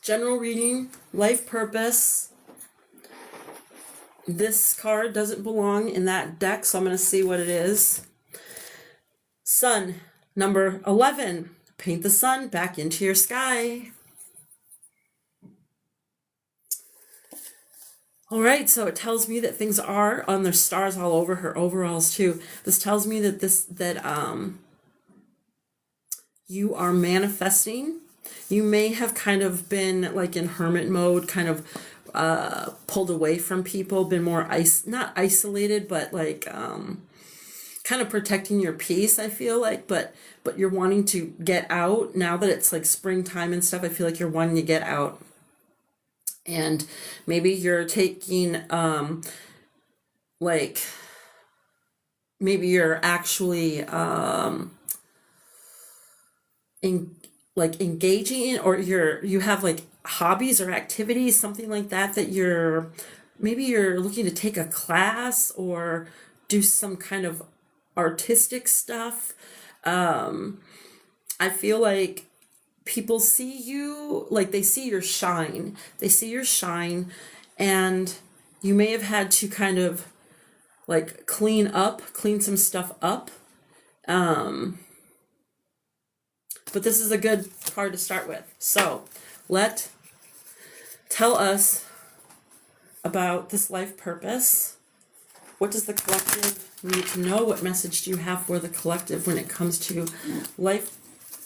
General reading, life purpose. This card doesn't belong in that deck, so I'm going to see what it is. Sun, number 11. Paint the sun back into your sky. All right, so it tells me that things are on their stars all over her overalls too. This tells me that you are manifesting. You may have kind of been like in hermit mode, kind of pulled away from people, been more not isolated, but like kind of protecting your peace, I feel like, but you're wanting to get out now that it's like springtime and stuff. I feel like you're wanting to get out. And maybe you're taking like maybe you're actually engaging in, or you have like hobbies or activities, something like that maybe you're looking to take a class or do some kind of artistic stuff. I feel like people see you, like they see your shine. They see your shine, and you may have had to kind of like clean some stuff up. But this is a good card to start with. So tell us about this life purpose. What does the collective need to know? What message do you have for the collective when it comes to life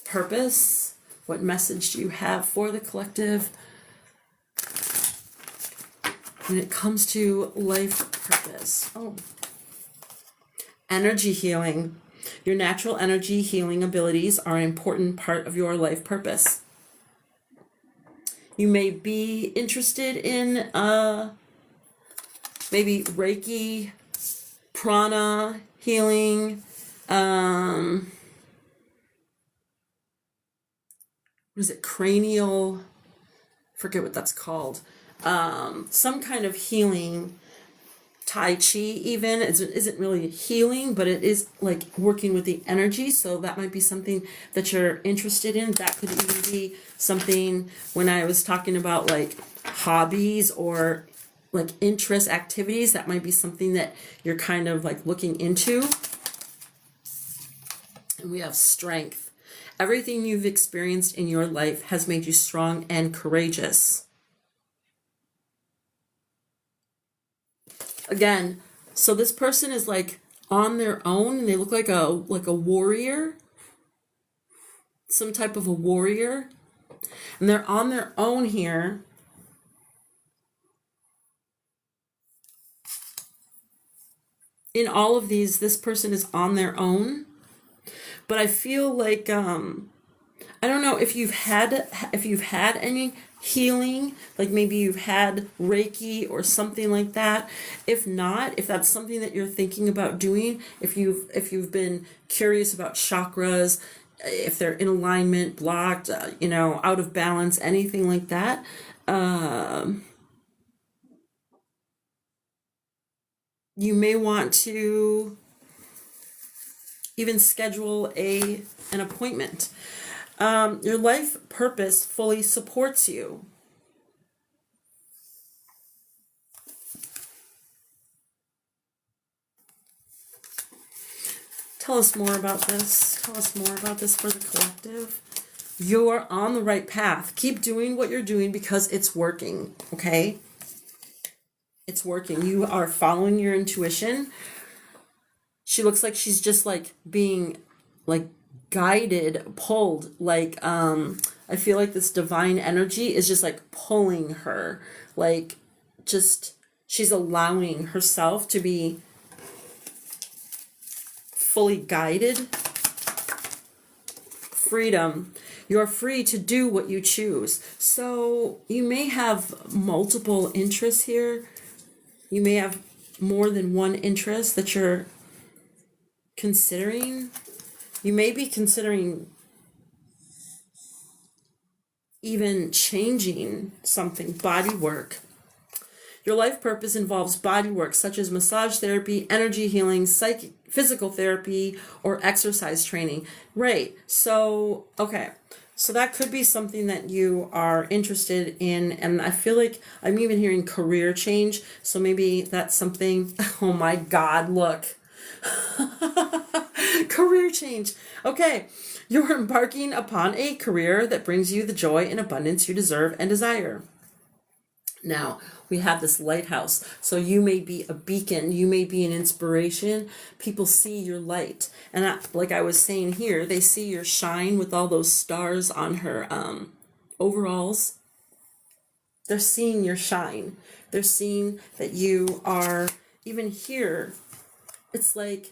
purpose? What message do you have for the collective when it comes to life purpose? Oh, energy healing. Your natural energy healing abilities are an important part of your life purpose. You may be interested in maybe Reiki, prana healing, what is it, cranial, forget what that's called, some kind of healing. Tai Chi even isn't really healing, but it is like working with the energy. So that might be something that you're interested in. That could even be something when I was talking about like hobbies or like interest activities, that might be something that you're kind of like looking into. And we have strength. Everything you've experienced in your life has made you strong and courageous. Again, so this person is like on their own, and they look like a warrior, some type of a warrior, and they're on their own here. In all of these, this person is on their own, but I feel like I don't know if you've had any healing, like maybe you've had Reiki or something like that. If not, if that's something that you're thinking about doing, if you've been curious about chakras, if they're in alignment, blocked, out of balance, anything like that, you may want to even schedule an appointment. Your life purpose fully supports you. Tell us more about this. Tell us more about this for the collective. You're on the right path. Keep doing what you're doing because it's working, okay? It's working. You are following your intuition. She looks like she's just like being like guided, pulled, like I feel like this divine energy is just like pulling her, like just she's allowing herself to be fully guided. Freedom. You're free to do what you choose. So you may have multiple interests here. You may have more than one interest that you're considering. You may be considering even changing something, body work. Your life purpose involves body work such as massage therapy, energy healing, physical therapy, or exercise training. Right. So, okay. So that could be something that you are interested in. And I feel like I'm even hearing career change. So maybe that's something. Oh my God, look. Career change. Okay. You're embarking upon a career that brings you the joy and abundance you deserve and desire. Now, we have this lighthouse. So you may be a beacon, you may be an inspiration. People see your light. And like I was saying here, they see your shine with all those stars on her overalls. They're seeing your shine. They're seeing that you are, even here, it's like,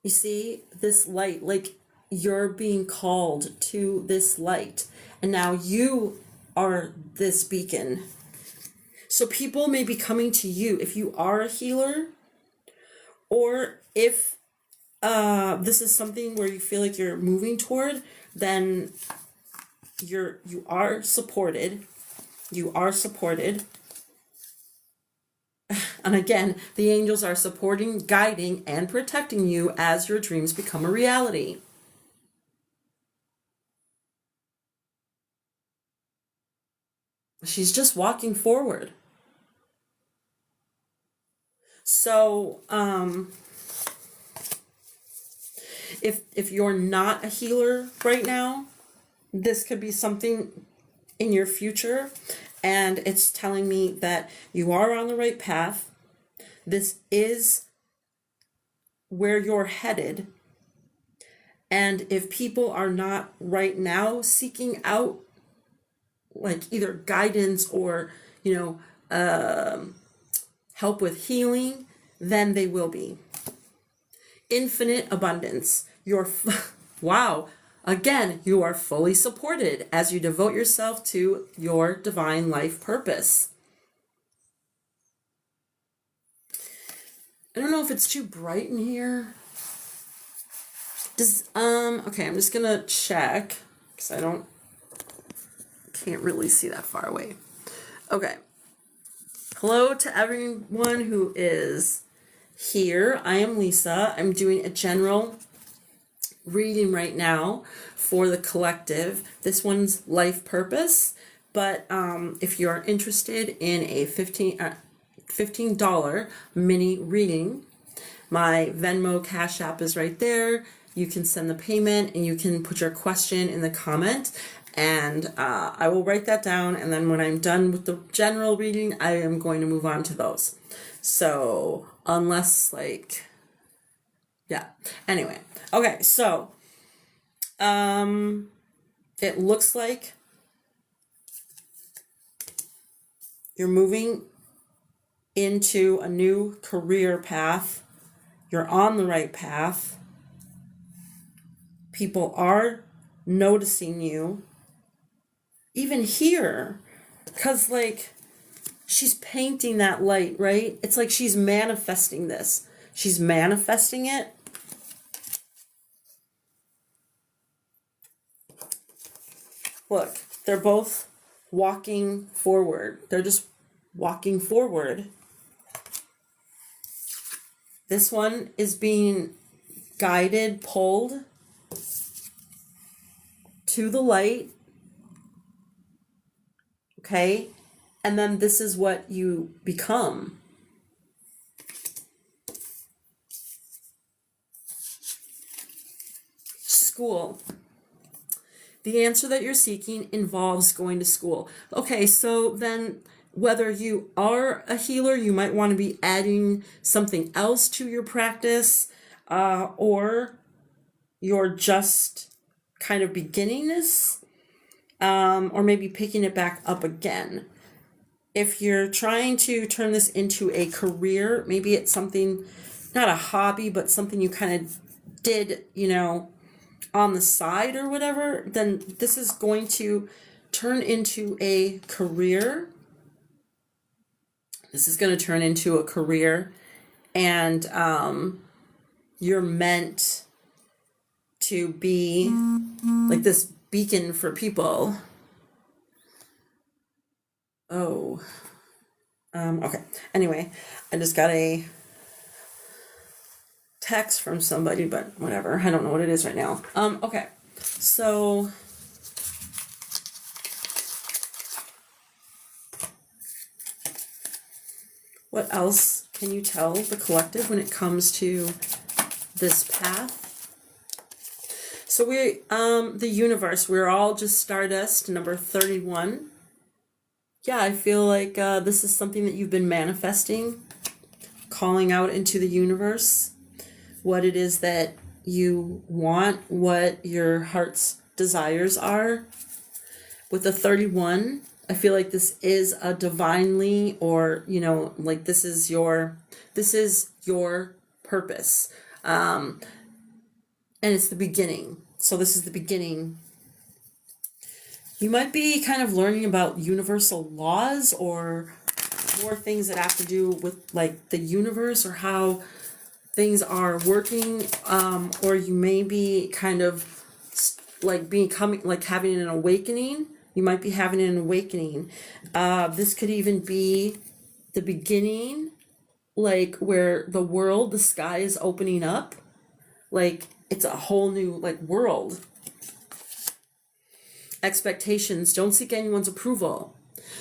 you see this light, like you're being called to this light. And now you are this beacon. So people may be coming to you if you are a healer, or if this is something where you feel like you're moving toward, then you are supported. You are supported. And again, the angels are supporting, guiding, and protecting you as your dreams become a reality. She's just walking forward. So, if you're not a healer right now, this could be something in your future, and it's telling me that you are on the right path. This is where you're headed. And if people are not right now seeking out like either guidance or, help with healing, then they will be. Infinite abundance. Wow. Again, you are fully supported as you devote yourself to your divine life purpose. I don't know if it's too bright in here. Okay, I'm just gonna check because can't really see that far away. Okay. Hello to everyone who is here. I am Lisa. I'm doing a general reading right now for the collective. This one's life purpose, but if you are interested in a $15 mini reading, my Venmo Cash App is right there. You can send the payment and you can put your question in the comment, and I will write that down, and then when I'm done with the general reading, I am going to move on to those. So unless anyway, okay, so it looks like you're moving into a new career path. You're on the right path. People are noticing you. Even here, because she's painting that light, right? It's like she's manifesting this. She's manifesting it. Look, they're both walking forward. They're just walking forward. This one is being guided, pulled to the light. Okay? And then this is what you become. School. The answer that you're seeking involves going to school. Okay, so then whether you are a healer, you might want to be adding something else to your practice, or you're just kind of beginning this, or maybe picking it back up again. If you're trying to turn this into a career, maybe it's something, not a hobby, but something you kind of did, on the side or whatever, then this is going to turn into a career. This is going to turn into a career, and you're meant to be like this beacon for people. Oh, okay. Anyway, I just got a text from somebody, but whatever. I don't know what it is right now. Okay. So What else can you tell the collective when it comes to this path? So the universe, we're all just stardust, number 31. Yeah, I feel like this is something that you've been manifesting, calling out into the universe, what it is that you want, what your heart's desires are. With the 31, I feel like this is a divinely, or, like this is your purpose. And it's the beginning. So this is the beginning. You might be kind of learning about universal laws or more things that have to do with like the universe or how things are working, or you may be kind of like having an awakening. You might be having an awakening. This could even be the beginning, like where the sky is opening up, like it's a whole new like world. Expectations, don't seek anyone's approval.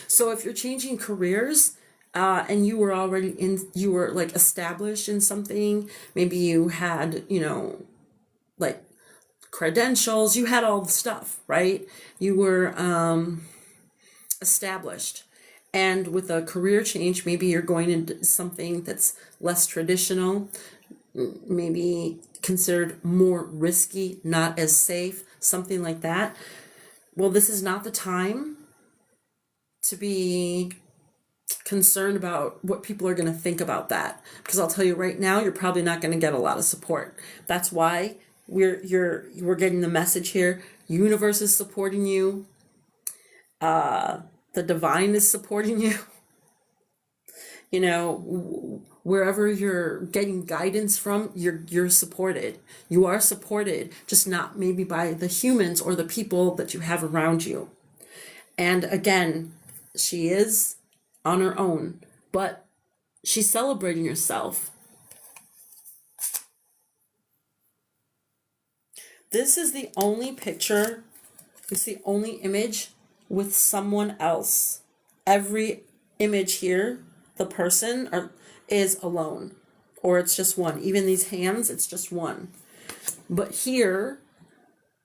So if you're changing careers, and you were like established in something, maybe you had, like credentials, you had all the stuff, right? You were established. And with a career change, maybe you're going into something that's less traditional, maybe considered more risky, not as safe, something like that. Well, this is not the time to be concerned about what people are going to think about that, because I'll tell you right now, you're probably not going to get a lot of support. That's why we're getting the message here. Universe is supporting you. The divine is supporting you. Wherever you're getting guidance from, you're supported. You are supported, just not maybe by the humans or the people that you have around you. And again, she is on her own, but she's celebrating herself. This is the only picture, it's the only image with someone else. Every image here, the person is alone, or it's just one. Even these hands, it's just one. But here,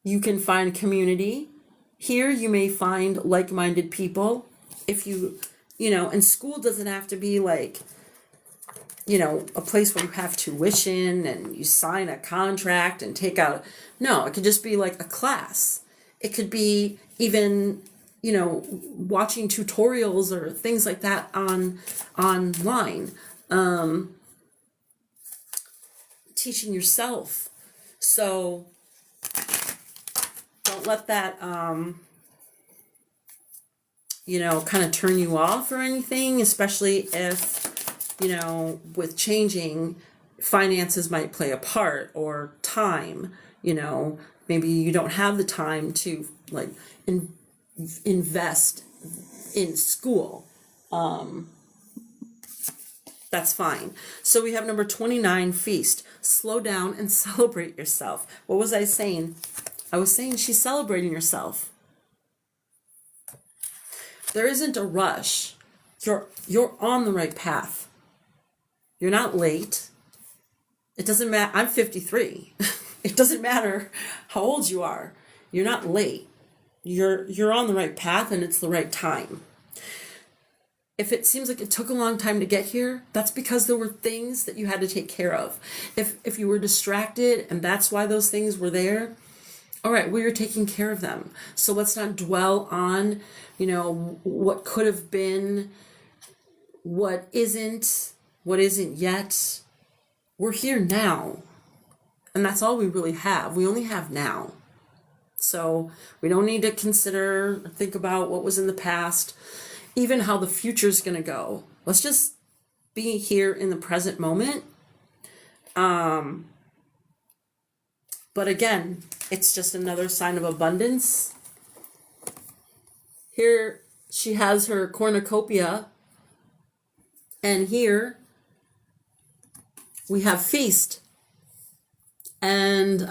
you can find community. Here, you may find like-minded people. If and school doesn't have to be like, a place where you have tuition and you sign a contract and take out. No, it could just be like a class. It could be even, watching tutorials or things like that online. Teaching yourself. So don't let that, kind of turn you off or anything, especially if, with changing, finances might play a part, or time, maybe you don't have the time to like invest in school. That's fine. So we have number 29, feast. Slow down and celebrate yourself. What was I saying? I was saying she's celebrating herself. There isn't a rush. You're on the right path. You're not late. It doesn't matter. I'm 53. It doesn't matter how old you are. You're not late. You're on the right path, and it's the right time. If it seems like it took a long time to get here, that's because there were things that you had to take care of. If you were distracted and that's why those things were there, all right, well, you're taking care of them. So let's not dwell on, what could have been, what isn't yet. We're here now. And that's all we really have. We only have now. So we don't need to consider or think about what was in the past, even how the future's going to go. Let's just be here in the present moment. But again, it's just another sign of abundance. Here she has her cornucopia, and here we have feast. And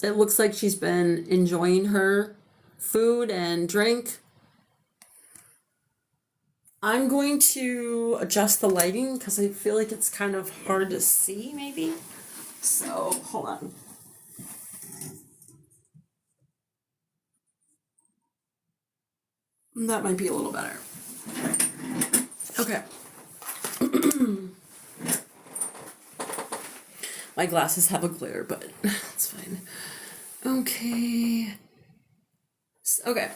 it looks like she's been enjoying her food and drink. I'm going to adjust the lighting because I feel like it's kind of hard to see, maybe. So, hold on. That might be a little better. Okay. My glasses have a glare, but it's fine. Okay. Okay.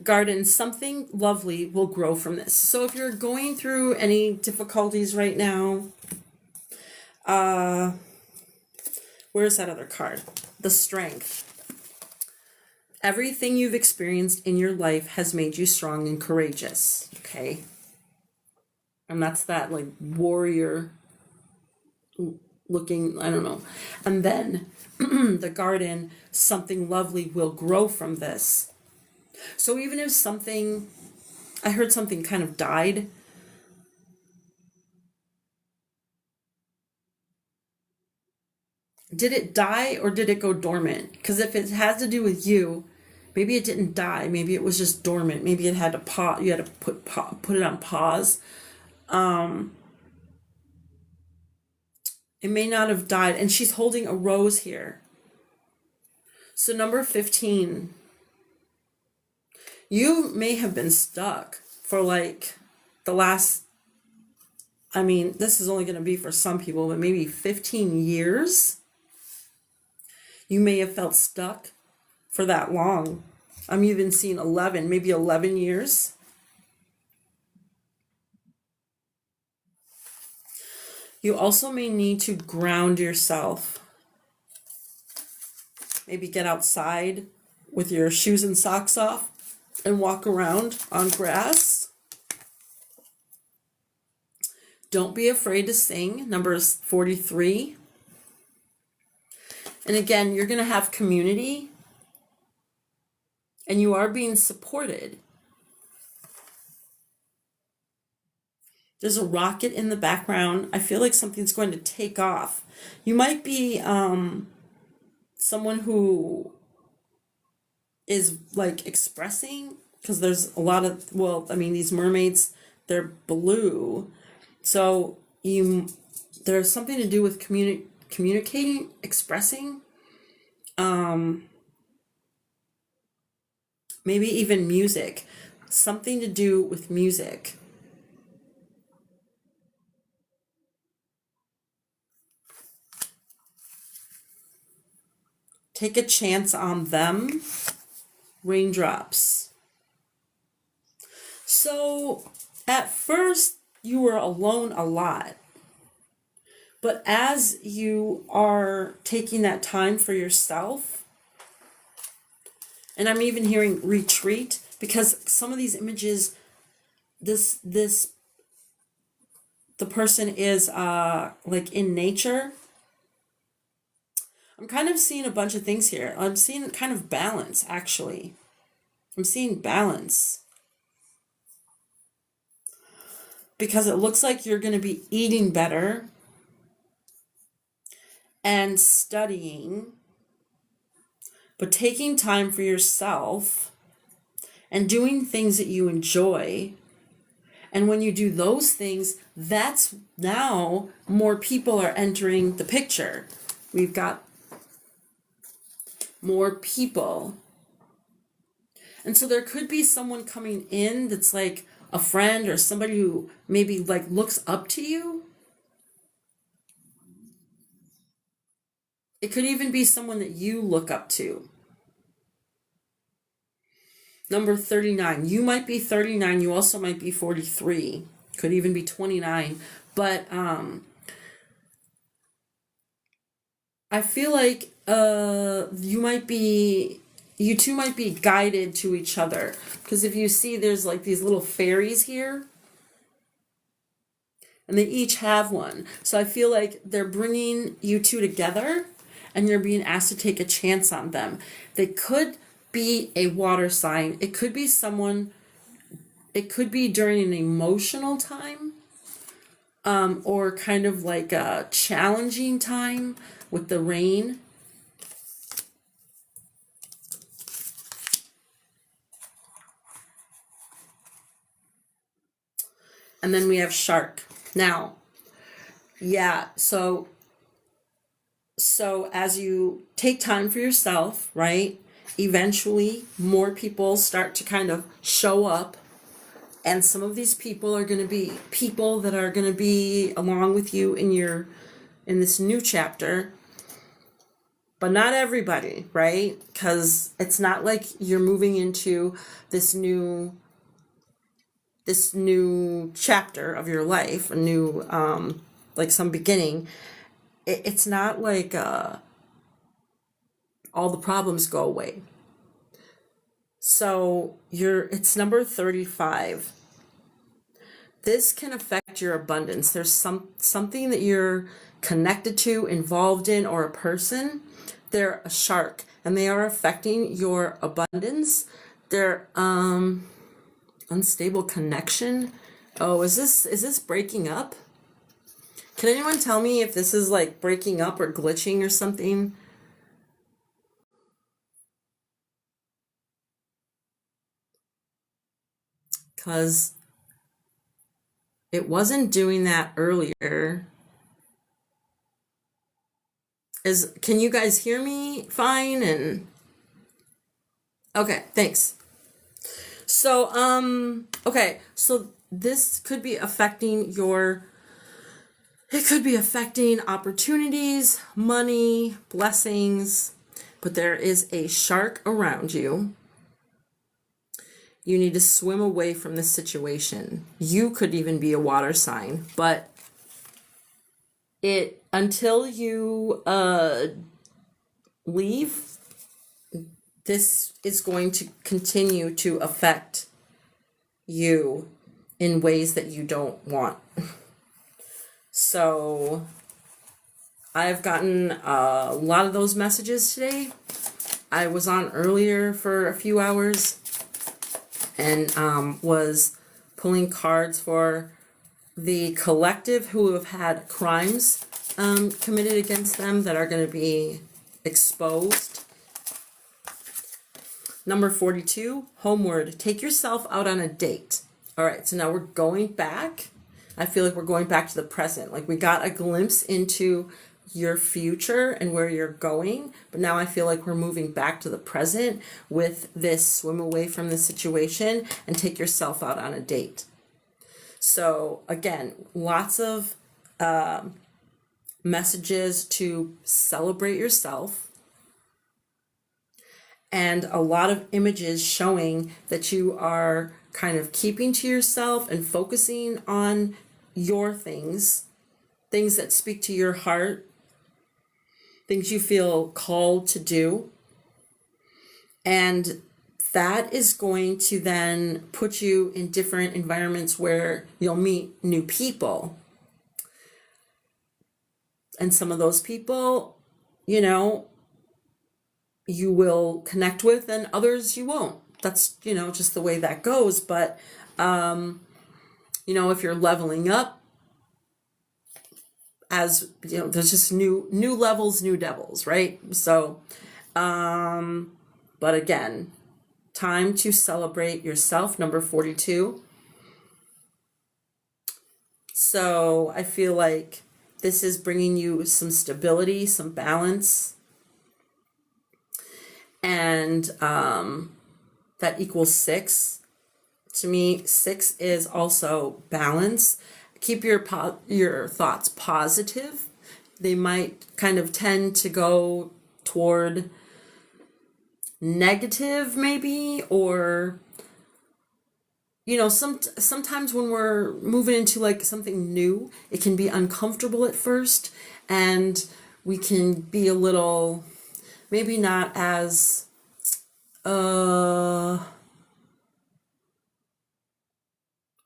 Garden, something lovely will grow from this. So if you're going through any difficulties right now, where's that other card? The Strength. Everything you've experienced in your life has made you strong and courageous, okay? And that's that like warrior looking, I don't know. And then the Garden, something lovely will grow from this. So even if something, I heard something kind of died. Did it die or did it go dormant? Because if it has to do with you, maybe it didn't die. Maybe it was just dormant. Maybe it had to pause. You had to put it on pause. It may not have died. And she's holding a rose here. So number 15. You may have been stuck for like the last, I mean, this is only going to be for some people, but maybe 15 years. You may have felt stuck for that long. I'm even seeing 11, maybe 11 years. You also may need to ground yourself. Maybe get outside with your shoes and socks off and walk around on grass. Don't be afraid to sing, number 43. And again, you're going to have community and you are being supported. There's a rocket in the background. I feel like something's going to take off. You might be someone who is like expressing, because there's a lot of, well, I mean, these mermaids, they're blue. So there's something to do with communicating, expressing, maybe even music, something to do with music. Take a chance on them. Raindrops. So at first you were alone a lot. But as you are taking that time for yourself, and I'm even hearing retreat, because some of these images, the person is like in nature. I'm kind of seeing a bunch of things here. I'm seeing kind of balance, actually. I'm seeing balance. Because it looks like you're going to be eating better and studying, but taking time for yourself and doing things that you enjoy. And when you do those things, that's now more people are entering the picture. We've got more people. And so there could be someone coming in that's like a friend or somebody who maybe like looks up to you. It could even be someone that you look up to. Number 39. You might be 39. You also might be 43. Could even be 29. But I feel like you two might be guided to each other. Because if you see, there's like these little fairies here. And they each have one. So I feel like they're bringing you two together. And you're being asked to take a chance on them. They could be a water sign. It could be someone, it could be during an emotional time. Or kind of like a challenging time with the rain. And then we have shark. Now, yeah, so as you take time for yourself, right? Eventually more people start to kind of show up, and some of these people are going to be people that are going to be along with you in this new chapter. But not everybody, right? Because it's not like you're moving into this new chapter of your life, a new like some beginning. It's not like all the problems go away. So it's number 35. This can affect your abundance. There's something that you're connected to, involved in, or a person. They're a shark, and they are affecting your abundance. They're unstable connection. Oh, is this breaking up? Can anyone tell me if this is like breaking up or glitching or something? Because it wasn't doing that earlier. Can you guys hear me fine? And okay, thanks. So okay, so this could be affecting it could be affecting opportunities, money, blessings, but there is a shark around you. You need to swim away from this situation. You could even be a water sign, but until you leave, this is going to continue to affect you in ways that you don't want. So I've gotten a lot of those messages today. I was on earlier for a few hours and was pulling cards for the collective who have had crimes committed against them that are going to be exposed. Number 42, homeward. Take yourself out on a date. All right, so now we're going back. I feel like we're going back to the present. Like we got a glimpse into your future and where you're going, but now I feel like we're moving back to the present with this swim away from the situation and take yourself out on a date. So again, lots of messages to celebrate yourself, and a lot of images showing that you are kind of keeping to yourself and focusing on your things that speak to your heart, things you feel called to do. And that is going to then put you in different environments where you'll meet new people. And some of those people, you will connect with, and others you won't. That's, just the way that goes. But, if you're leveling up, as, there's just new levels, new devils, right? So, but again, time to celebrate yourself, number 42. So I feel like this is bringing you some stability, some balance. And that equals 6. To me, 6 is also balance. Keep your thoughts positive. They might kind of tend to go toward negative maybe, or sometimes when we're moving into like something new, it can be uncomfortable at first, and we can be a little maybe not as what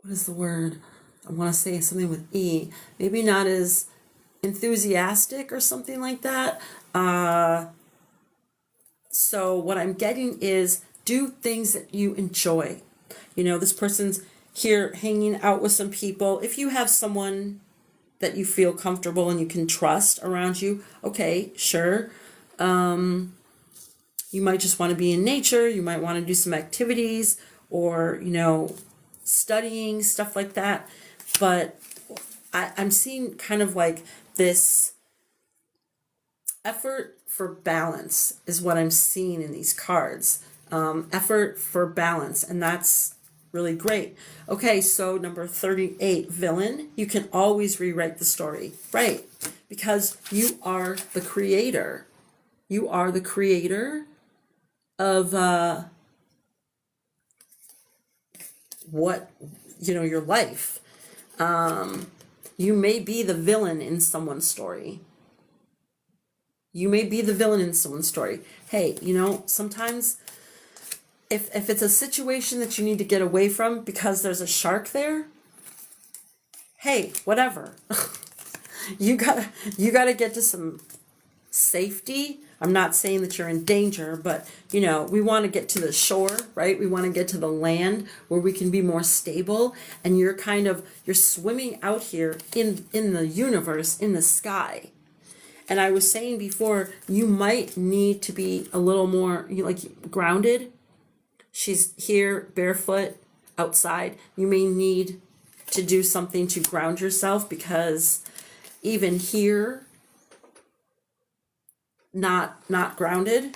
is the word? I want to say something with E. Maybe not as enthusiastic or something like that. So what I'm getting is do things that you enjoy. This person's here hanging out with some people. If you have someone that you feel comfortable and you can trust around you, okay, sure. You might just want to be in nature. You might want to do some activities or, studying, stuff like that. but I'm seeing kind of like this effort for balance is what I'm seeing in these cards. Effort for balance, and that's really great. Okay, so number 38, villain. You can always rewrite the story, right? Because you are the creator. You are the creator of your life. You may be the villain in someone's story. You may be the villain in someone's story. Hey, sometimes if it's a situation that you need to get away from because there's a shark there, hey, whatever. you gotta get to some safety. I'm not saying that you're in danger, but we want to get to the shore, right? We want to get to the land where we can be more stable, and you're swimming out here in the universe, in the sky. And I was saying before, you might need to be a little more grounded. She's here barefoot outside. You may need to do something to ground yourself, because even here, not grounded.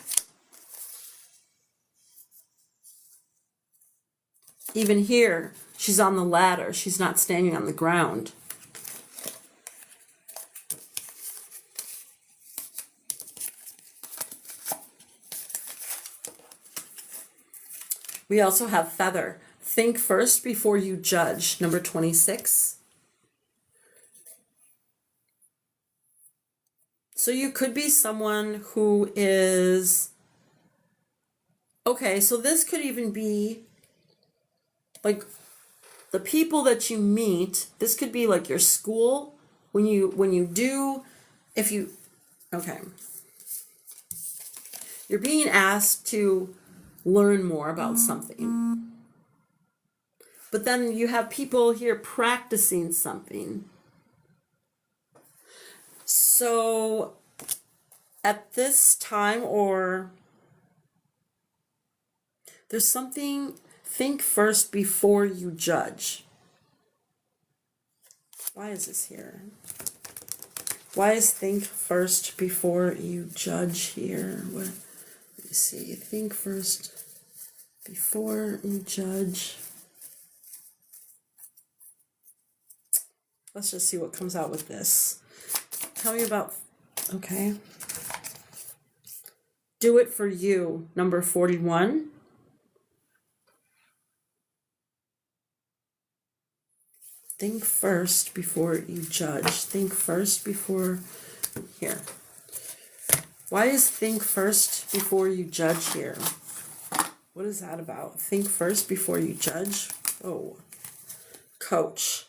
Even here, she's on the ladder. She's not standing on the ground. We also have feather. Think first before you judge. Number 26. So you could be someone who is, okay, so this could even be like the people that you meet. This could be like your school. Okay. You're being asked to learn more about something. But then you have people here practicing something. So at this time, or there's something, think first before you judge. Why is this here? Why is think first before you judge here? Let me see. Think first before you judge. Let's just see what comes out with this. Tell me about, okay. Do it for you, number 41. Think first before you judge. Think first before, here. Why is think first before you judge here? What is that about? Think first before you judge? Oh, coach.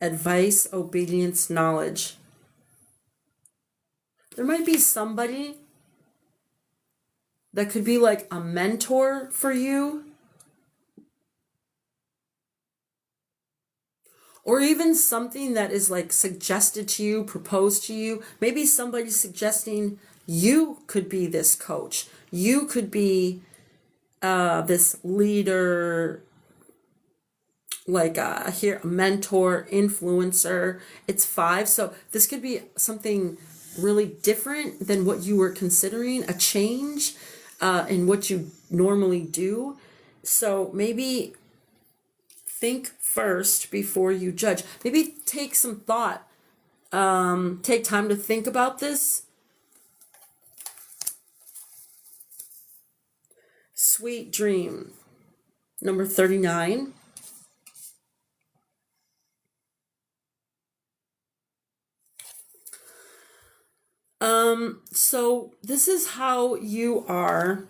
Advice, obedience, knowledge. There might be somebody that could be like a mentor for you. Or even something that is like suggested to you, proposed to you. Maybe somebody suggesting you could be this coach. You could be this leader, like a mentor, influencer. It's 5. So this could be something really different than what you were considering, a change in what you normally do. So maybe think first before you judge. Maybe take some thought. Take time to think about this. Sweet dream. Number 39. So this is how you are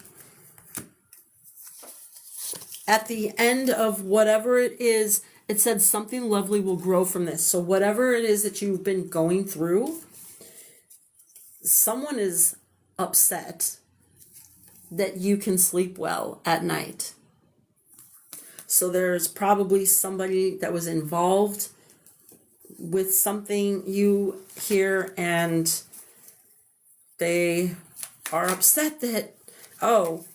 at the end of whatever it is. It said something lovely will grow from this. So whatever it is that you've been going through, someone is upset that you can sleep well at night. So there's probably somebody that was involved with something you hear, and they are upset that,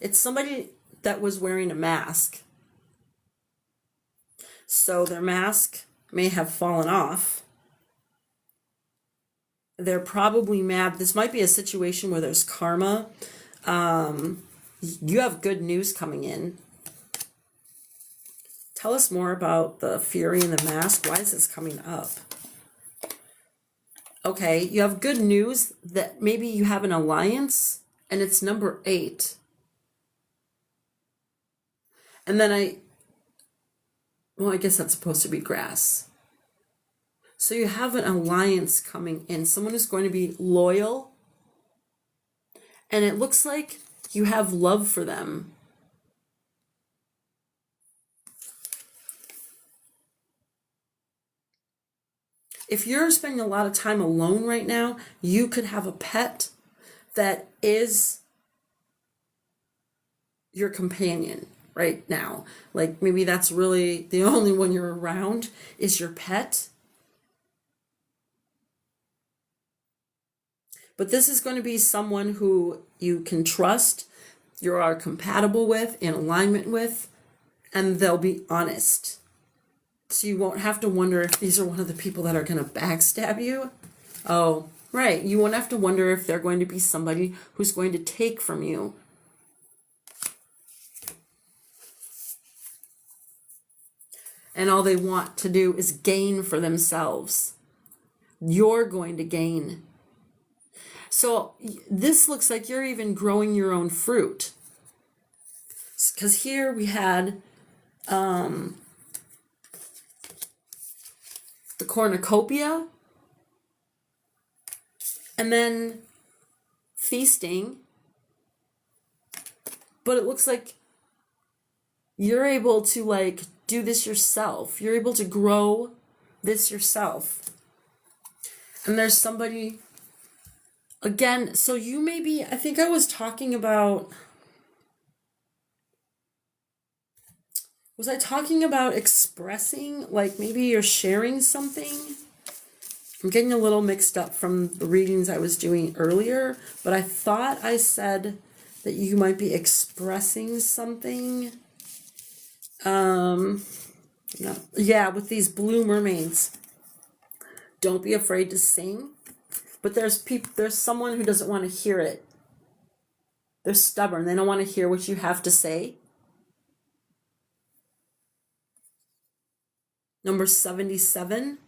it's somebody that was wearing a mask. So their mask may have fallen off. They're probably mad. This might be a situation where there's karma. You have good news coming in. Tell us more about the Fury and the Mask. Why is this coming up? Okay, you have good news that maybe you have an alliance, and it's number 8. And then I guess that's supposed to be grass. So you have an alliance coming in. Someone who's going to be loyal. And it looks like you have love for them. If you're spending a lot of time alone right now, you could have a pet that is your companion right now. Like maybe that's really the only one you're around is your pet. But this is going to be someone who you can trust, you are compatible with, in alignment with, and they'll be honest. So you won't have to wonder if these are one of the people that are going to backstab you. Oh, right. You won't have to wonder if they're going to be somebody who's going to take from you. And all they want to do is gain for themselves. You're going to gain. So this looks like you're even growing your own fruit. Because here we had the cornucopia, and then feasting. But it looks like you're able to like do this yourself. You're able to grow this yourself. And there's somebody, again, so you may be, I think I was talking about, was I talking about expressing, like maybe you're sharing something? I'm getting a little mixed up from the readings I was doing earlier, but I thought I said that you might be expressing something. Yeah, with these blue mermaids. Don't be afraid to sing. But there's someone who doesn't want to hear it. They're stubborn. They don't want to hear what you have to say. Number 77.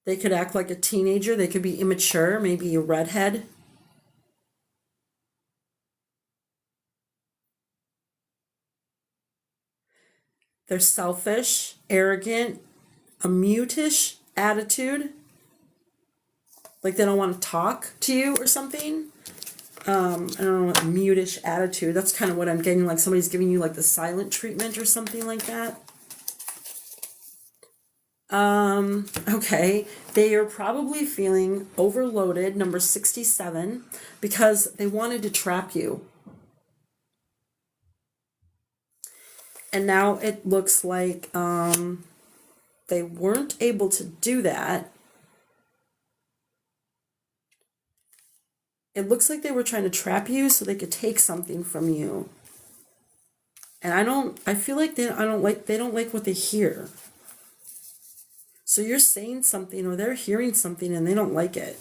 They could act like a teenager. They could be immature, maybe a redhead. They're selfish, arrogant, a mutish attitude. Like they don't want to talk to you or something. I don't know what mutish attitude. That's kind of what I'm getting. Like somebody's giving you like the silent treatment or something like that. Okay. They are probably feeling overloaded, number 67, because they wanted to trap you. And now it looks like they weren't able to do that. It looks like they were trying to trap you so they could take something from you. And I feel like they don't like what they hear. So you're saying something or they're hearing something and they don't like it.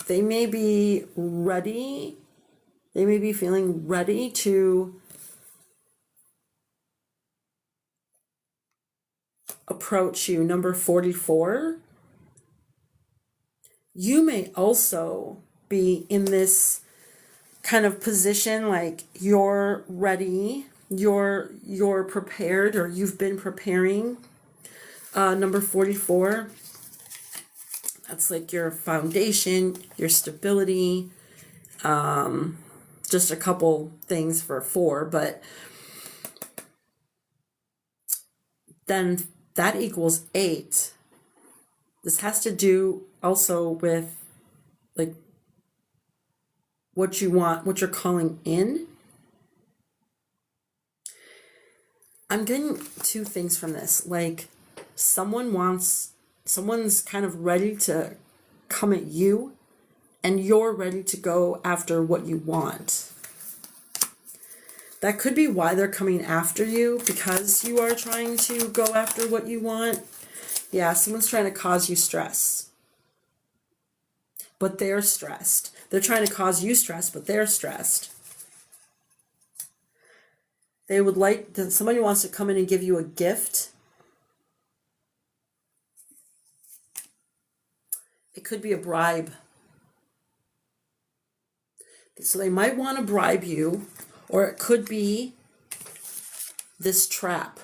They may be ready. They may be feeling ready to approach you. Number 44. You may also be in this kind of position like you're ready, you're prepared, or you've been preparing. Number 44. That's like your foundation, your stability. Just a couple things for 4, but then that equals 8. This has to do also with like what you want, what you're calling in. I'm getting 2 things from this. Like someone's kind of ready to come at you and you're ready to go after what you want. That could be why they're coming after you, because you are trying to go after what you want. Yeah, someone's trying to cause you stress. But they're stressed. They're trying to cause you stress, but they're stressed. They would like that somebody wants to come in and give you a gift. It could be a bribe. So they might want to bribe you, or it could be this trap.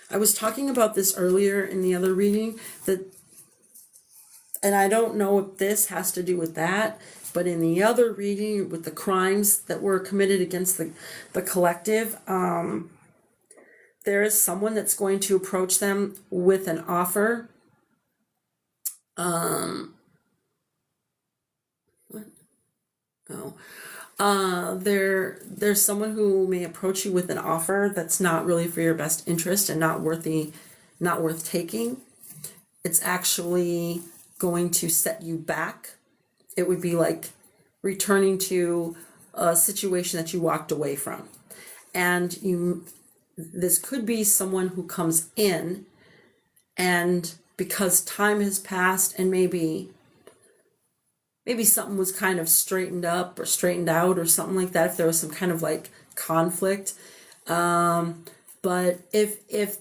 I was talking about this earlier in the other reading, and I don't know if this has to do with that, but in the other reading with the crimes that were committed against the collective, there is someone that's going to approach them with an offer. There's someone who may approach you with an offer that's not really for your best interest and not worth taking. It's actually going to set you back. It would be like returning to a situation that you walked away from. And this could be someone who comes in, and because time has passed and maybe something was kind of straightened up or straightened out or something like that, if there was some kind of like conflict. But if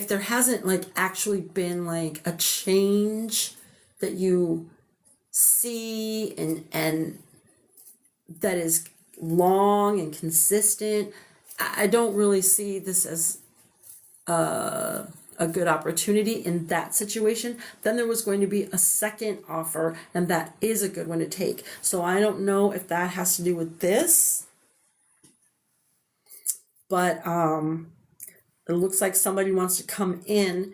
there hasn't like actually been like a change that you see and that is long and consistent, I don't really see this as a good opportunity in that situation. Then there was going to be a second offer, and that is a good one to take. So I don't know if that has to do with this, but it looks like somebody wants to come in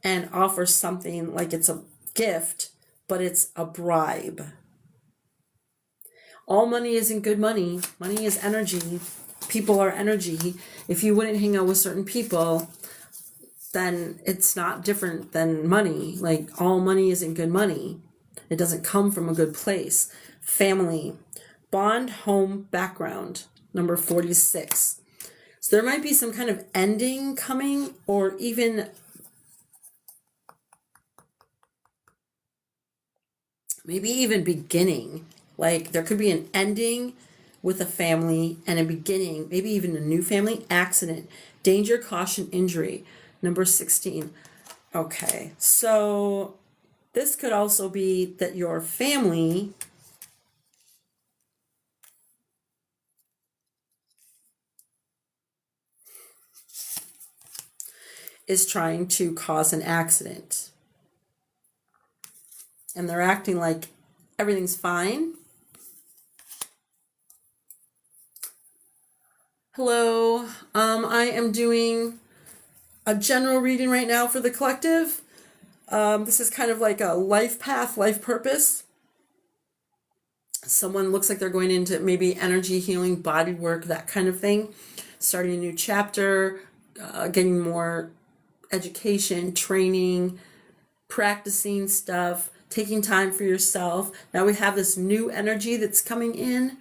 and offer something like it's a gift, but it's a bribe. All money isn't good money. Money is energy. People are energy. If you wouldn't hang out with certain people, then it's not different than money. Like, all money isn't good money. It doesn't come from a good place. Family, bond, home, background, number 46. So there might be some kind of ending coming, or even maybe even beginning. Like, there could be an ending with a family and a beginning, maybe even a new family. Accident, danger, caution, injury, number 16. Okay, so this could also be that your family is trying to cause an accident, and they're acting like everything's fine. Hello, I am doing a general reading right now for the collective. This is kind of like a life path, life purpose. Someone looks like they're going into maybe energy healing, body work, that kind of thing. Starting a new chapter, getting more education, training, practicing stuff, taking time for yourself. Now we have this new energy that's coming in.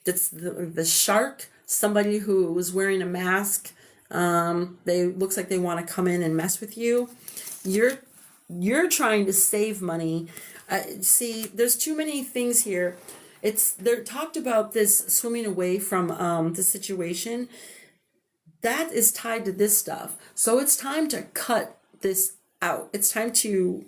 That's the shark, somebody who was wearing a mask. They looks like they want to come in and mess with you. You're trying to save money. See, there's too many things here. They're talked about this swimming away from the situation. That is tied to this stuff. So it's time to cut this out. It's time to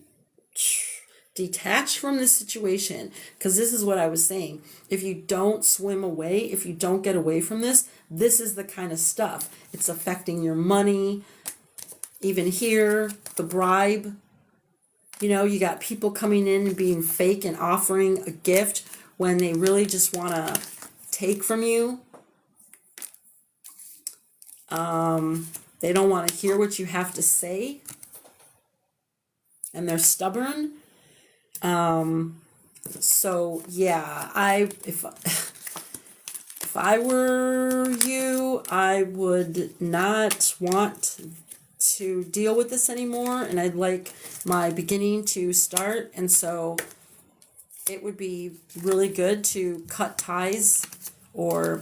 detach from this situation, because this is what I was saying. If you don't swim away, if you don't get away from this, this is the kind of stuff. It's affecting your money. Even here, the bribe. You know, you got people coming in and being fake and offering a gift when they really just want to take from you. They don't want to hear what you have to say, and they're stubborn. So yeah, if I were you, I would not want to deal with this anymore, and I'd like my beginning to start. And so it would be really good to cut ties or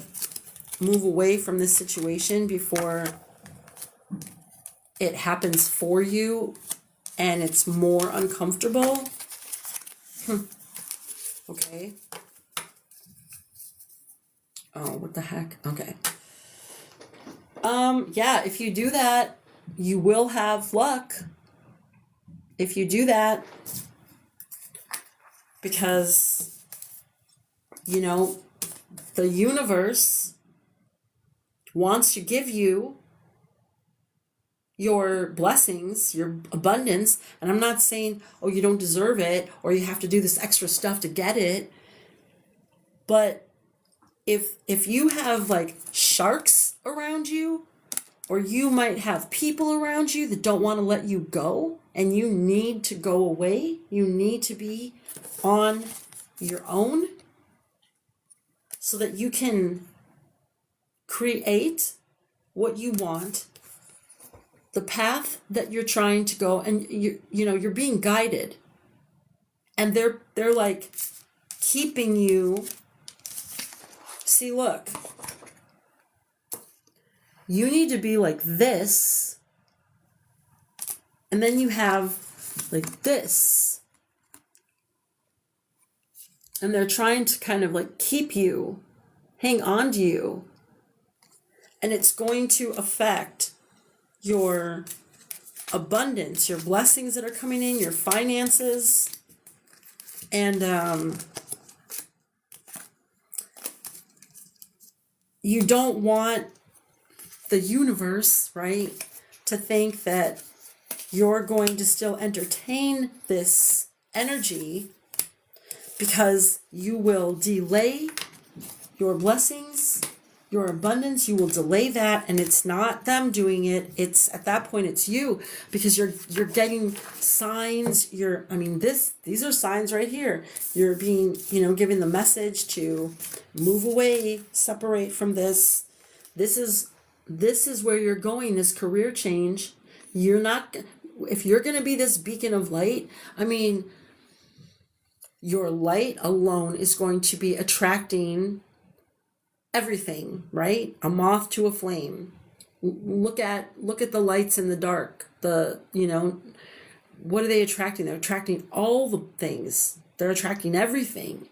move away from this situation before it happens for you and it's more uncomfortable. Okay. Oh, what the heck? Okay. Yeah, if you do that, you will have luck. If you do that, because, you know, the universe wants to give you your blessings, your abundance. And I'm not saying, oh, you don't deserve it or you have to do this extra stuff to get it. But if you have like sharks around you, or you might have people around you that don't want to let you go and you need to go away, you need to be on your own so that you can create what you want, the path that you're trying to go, and you're being guided, and they're like keeping you. See, look, you need to be like this, and then you have like this, and they're trying to kind of like keep you, hang on to you, and it's going to affect your abundance, your blessings that are coming in, your finances, and you don't want the universe, right, to think that you're going to still entertain this energy, because you will delay your blessings, your abundance. You will delay that, and it's not them doing it. It's at that point it's you, because you're getting signs. These are signs right here. You're being, given the message to move away, separate from this. This is where you're going, this career change. If you're going to be this beacon of light, your light alone is going to be attracting everything, right? A moth to a flame. Look at the lights in the dark. What are they attracting? They're attracting all the things. They're attracting everything.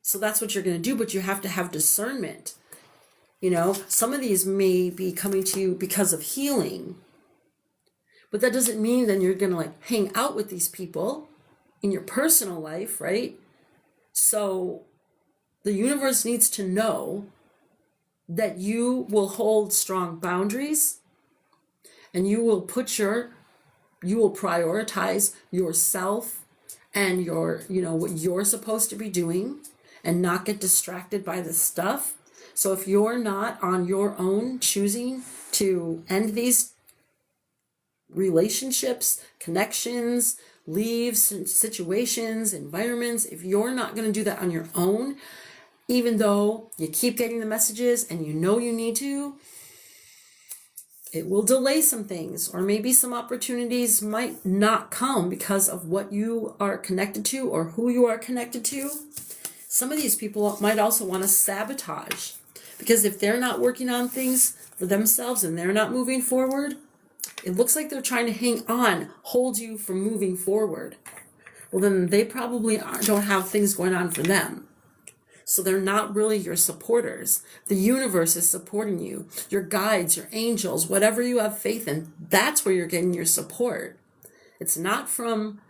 So that's what you're going to do, but you have to have discernment. Some of these may be coming to you because of healing, but that doesn't mean then you're going to like hang out with these people in your personal life, right? So the universe needs to know that you will hold strong boundaries, and you will prioritize yourself and what you're supposed to be doing, and not get distracted by this stuff. So if you're not on your own choosing to end these relationships, connections, leaves, situations, environments, if you're not going to do that on your own, even though you keep getting the messages and you need to, it will delay some things, or maybe some opportunities might not come because of what you are connected to or who you are connected to. Some of these people might also want to sabotage, because if they're not working on things for themselves and they're not moving forward, it looks like they're trying to hang on, hold you from moving forward. Well, then they probably don't have things going on for them. So they're not really your supporters. The universe is supporting you. Your guides, your angels, whatever you have faith in, that's where you're getting your support. It's not from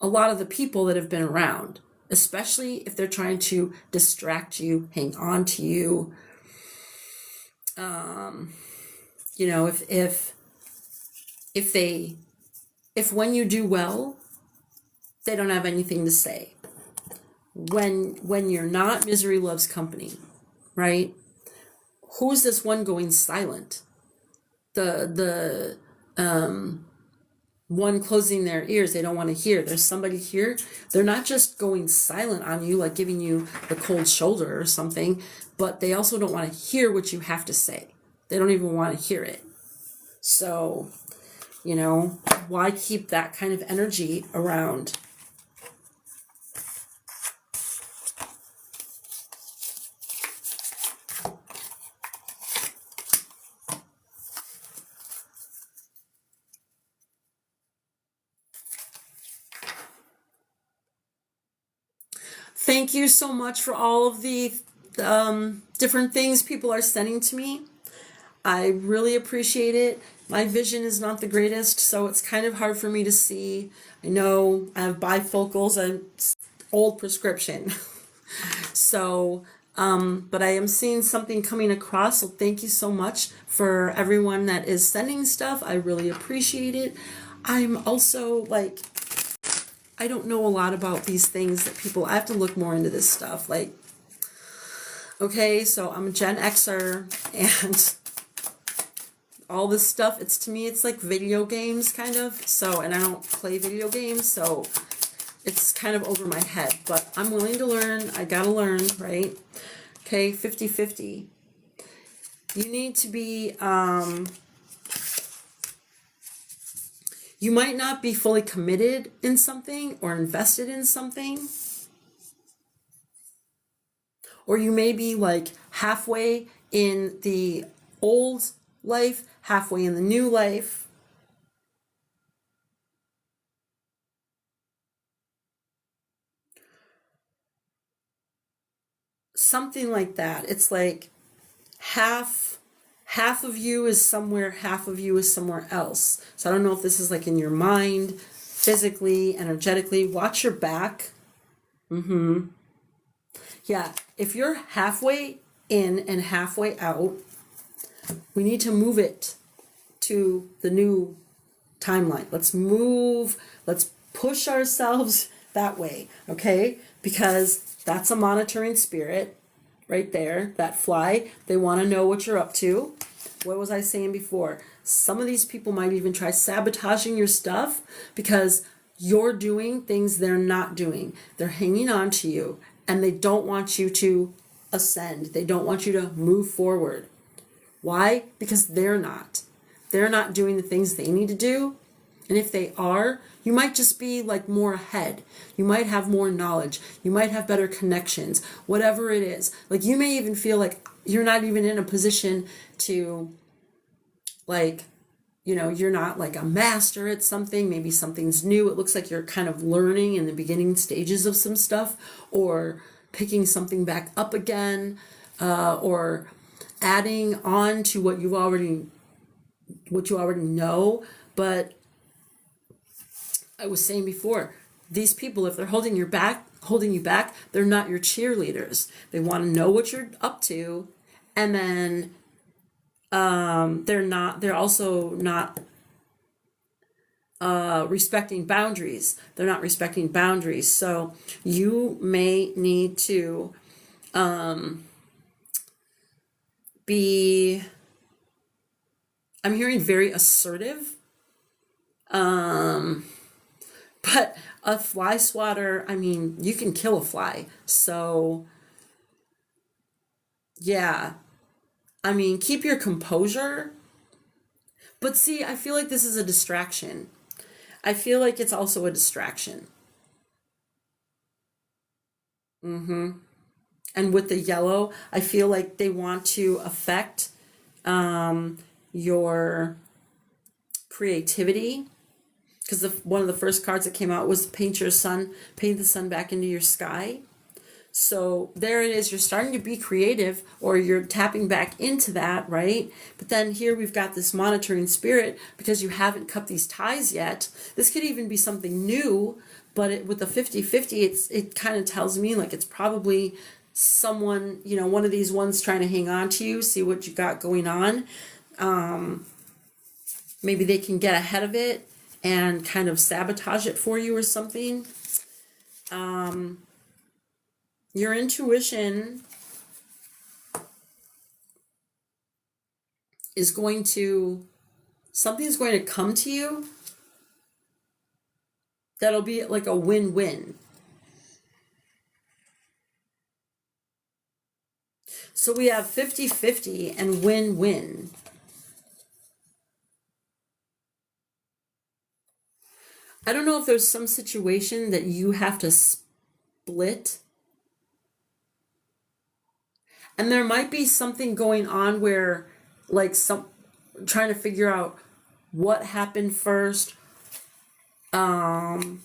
a lot of the people that have been around, especially if they're trying to distract you, hang on to you. If when you do well, they don't have anything to say. When you're not, misery loves company, right? Who's this one going silent? The one closing their ears, they don't want to hear. There's somebody here. They're not just going silent on you, like giving you the cold shoulder or something, but they also don't want to hear what you have to say. They don't even want to hear it. So, why keep that kind of energy around? Thank you so much for all of the different things people are sending to me. I really appreciate it. My vision is not the greatest, so it's kind of hard for me to see. I know I have bifocals, an old prescription. So, but I am seeing something coming across, so thank you so much for everyone that is sending stuff. I really appreciate it. I'm also like, I don't know a lot about these things that people, I have to look more into this stuff. Like, okay, so I'm a Gen Xer, and all this stuff, it's to me, it's like video games kind of. So, and I don't play video games, so it's kind of over my head, but I'm willing to learn. I gotta learn, right? Okay, 50-50. You need to be, you might not be fully committed in something or invested in something. Or you may be like halfway in the old life, halfway in the new life. Something like that. It's like half of you is somewhere, half of you is somewhere else. So I don't know if this is like in your mind, physically, energetically. Watch your back. Yeah, if you're halfway in and halfway out, we need to move it to the new timeline. Let's push ourselves that way, okay? Because that's a monitoring spirit right there, that fly. They want to know what you're up to. What was I saying before? Some of these people might even try sabotaging your stuff because you're doing things they're not doing. They're hanging on to you, and they don't want you to ascend. They don't want you to move forward. Why? Because they're not. They're not doing the things they need to do. And if they are, you might just be like more ahead. You might have more knowledge. You might have better connections, whatever it is. Like you may even feel like you're not even in a position to, like, you know, you're not like a master at something. Maybe something's new. It looks like you're kind of learning in the beginning stages of some stuff, or picking something back up again, or adding on to what you already know. But I was saying before, these people, if they're holding you back, they're not your cheerleaders. They want to know what you're up to, and then they're also not respecting boundaries. They're not respecting boundaries. So you may need to be, I'm hearing very assertive. But a fly swatter, I mean, you can kill a fly. So, yeah. I mean, keep your composure. But see, I feel like this is a distraction. I feel like it's also a distraction. And with the yellow, I feel like they want to affect your creativity. Because one of the first cards that came out was paint the sun back into your sky. So there it is. You're starting to be creative, or you're tapping back into that, right? But then here we've got this monitoring spirit because you haven't cut these ties yet. This could even be something new, but with the 50-50, it kind of tells me like it's probably someone, you know, one of these ones trying to hang on to you, see what you got going on. Maybe they can get ahead of it and kind of sabotage it for you or something. Your intuition is going to, something's going to come to you that'll be like a win-win. So we have 50-50 and win-win. I don't know if there's some situation that you have to split. And there might be something going on where, like, trying to figure out what happened first. I'm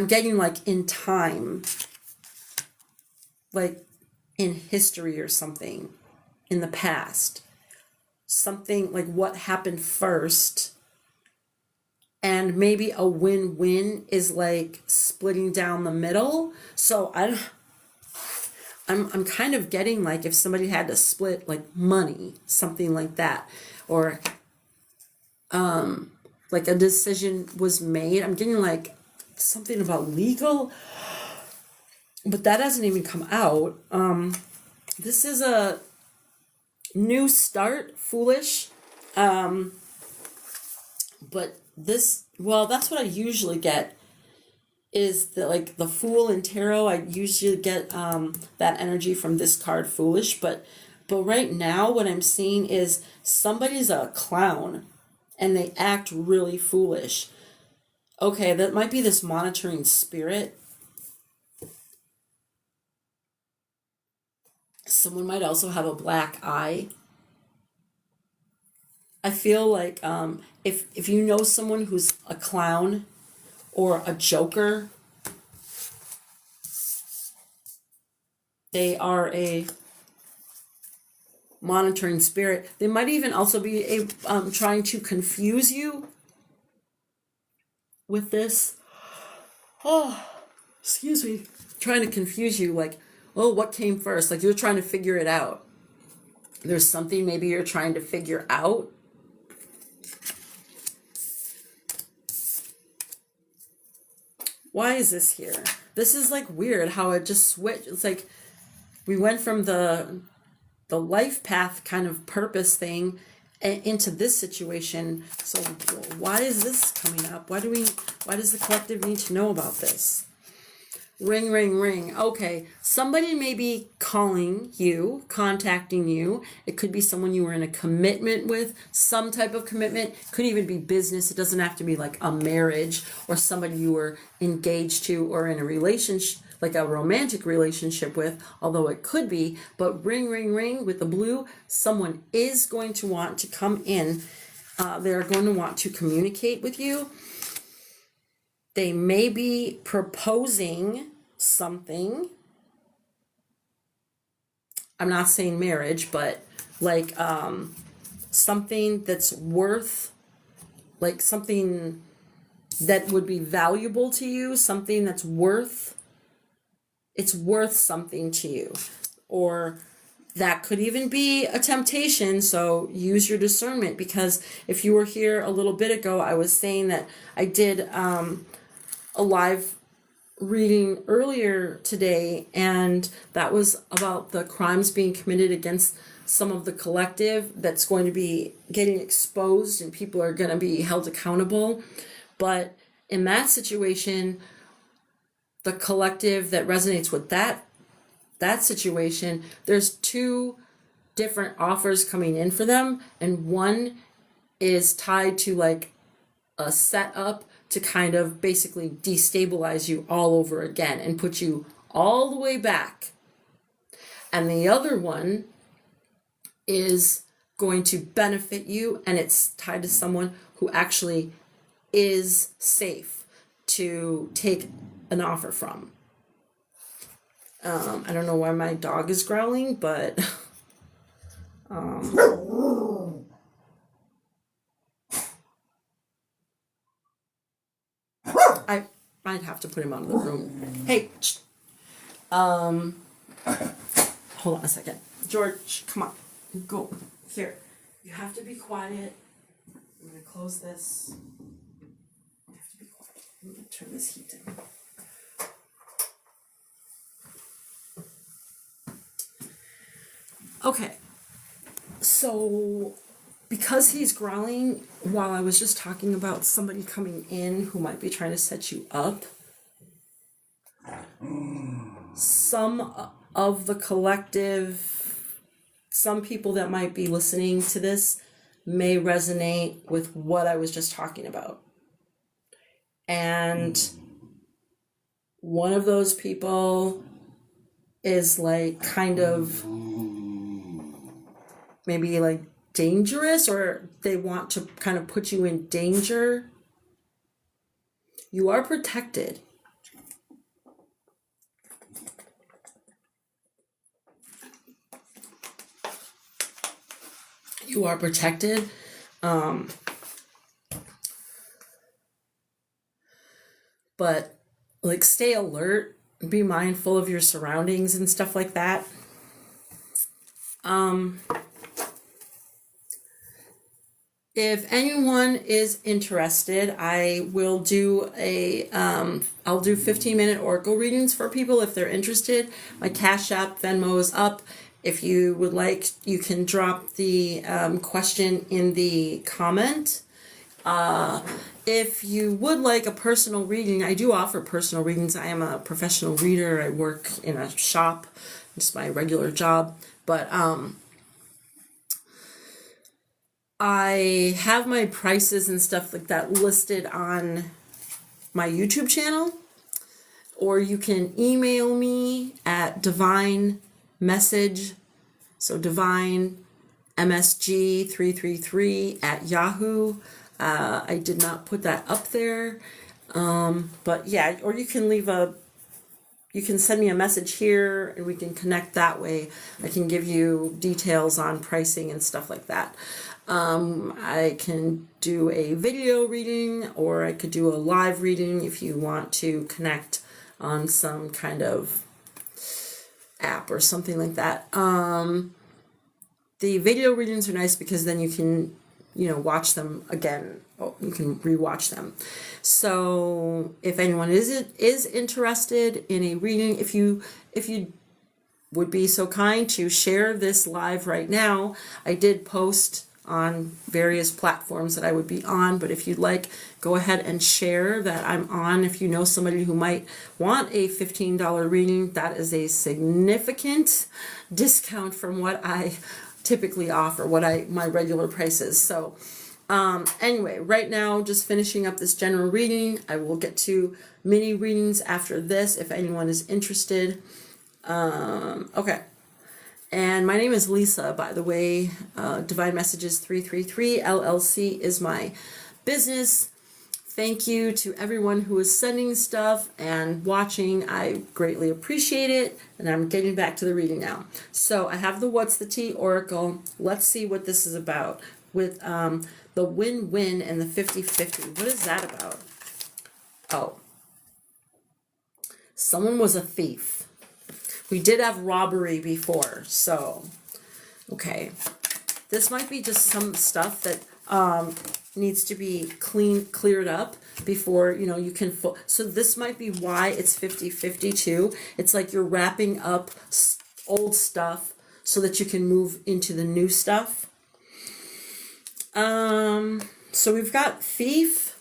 getting like in time. like in history or something in the past. Something like what happened first. And maybe a win-win is like splitting down the middle. So I'm kind of getting like if somebody had to split like money, something like that, or like a decision was made. I'm getting like something about legal, but that hasn't even come out. This is a new start, foolish. But this, well, that's what I usually get is the like the Fool in tarot. I usually get that energy from this card, foolish, but right now what I'm seeing is somebody's a clown and they act really foolish. Okay, that might be this monitoring spirit. Someone might also have a black eye. I feel like if you know someone who's a clown or a joker, they are a monitoring spirit. They might even also be trying to confuse you with this. Oh, excuse me. Trying to confuse you, like, oh, what came first? Like you're trying to figure it out. There's something maybe you're trying to figure out. Why is this here? This is like weird how it just switched. It's like we went from the life path kind of purpose thing into this situation. So why is this coming up? Why does the collective need to know about this? Ring, ring, ring. Okay, somebody may be calling you, contacting you. It could be someone you were in a commitment with, some type of commitment. Could even be business. It doesn't have to be like a marriage or somebody you were engaged to or in a relationship, like a romantic relationship with, although it could be. But ring, ring, ring with the blue, someone is going to want to come in. They're going to want to communicate with you. They may be proposing something. I'm not saying marriage, but like something that's worth, like something that would be valuable to you, something that's worth, it's worth something to you. Or that could even be a temptation, so use your discernment, because if you were here a little bit ago, I was saying that I did a live reading earlier today, and that was about the crimes being committed against some of the collective that's going to be getting exposed and people are going to be held accountable. But in that situation, the collective that resonates with that situation, there's two different offers coming in for them, and one is tied to like a setup to kind of basically destabilize you all over again and put you all the way back. And the other one is going to benefit you, and it's tied to someone who actually is safe to take an offer from. I don't know why my dog is growling, but I might have to put him out of the room. Hey, hold on a second. George, come on. Go. Here. You have to be quiet. I'm going to close this. You have to be quiet. I'm going to turn this heat down. Okay. So, because he's growling while I was just talking about somebody coming in who might be trying to set you up, some of the collective, some people that might be listening to this may resonate with what I was just talking about. And one of those people is like kind of maybe like dangerous, or they want to kind of put you in danger. You are protected. You are protected. But like, stay alert, be mindful of your surroundings and stuff like that. If anyone is interested, I will do I'll do 15-minute oracle readings for people if they're interested. My Cash App, Venmo is up. If you would like, you can drop the question in the comment. If you would like a personal reading, I do offer personal readings. I am a professional reader. I work in a shop. It's my regular job. But I have my prices and stuff like that listed on my YouTube channel. Or you can email me at divine message, so divine msg333 at Yahoo. I did not put that up there. But yeah, or you can you can send me a message here and we can connect that way. I can give you details on pricing and stuff like that. I can do a video reading, or I could do a live reading if you want to connect on some kind of app or something like that. The video readings are nice because then you can, watch them again. You can rewatch them. So if anyone is interested in a reading, if you would be so kind to share this live right now, I did post on various platforms that I would be on, but if you'd like, go ahead and share that I'm on. If you know somebody who might want a $15 reading, that is a significant discount from what I typically offer, my regular prices. So anyway, right now, just finishing up this general reading. I will get to mini readings after this if anyone is interested. Okay. And my name is Lisa, by the way. Divine Messages 333 LLC is my business. Thank you to everyone who is sending stuff and watching. I greatly appreciate it. And I'm getting back to the reading now. So I have the What's the Tea Oracle. Let's see what this is about with the win-win and the 50-50. What is that about? Oh, someone was a thief. We did have robbery before, so, okay. This might be just some stuff that needs to be cleared up before, you can, so this might be why it's 50-50 too. It's like you're wrapping up old stuff so that you can move into the new stuff. So we've got thief,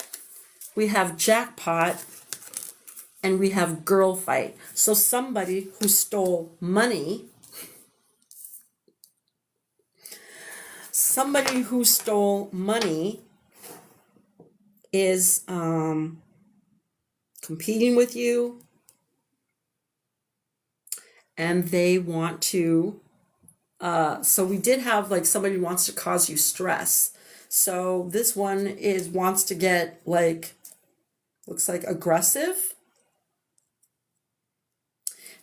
we have jackpot, and we have girl fight. So somebody who stole money, is competing with you, and they want to, so we did have like somebody wants to cause you stress. So this one wants to get looks like aggressive,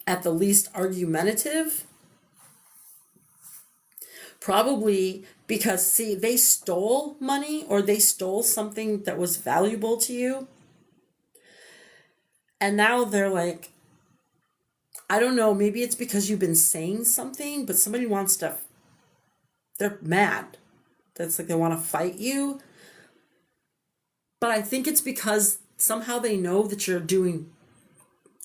at the least argumentative, probably because, see, they stole money or they stole something that was valuable to you, and now they're like, I don't know, maybe it's because you've been saying something, but somebody wants to, they're mad. That's like they want to fight you. But I think it's because somehow they know that you're doing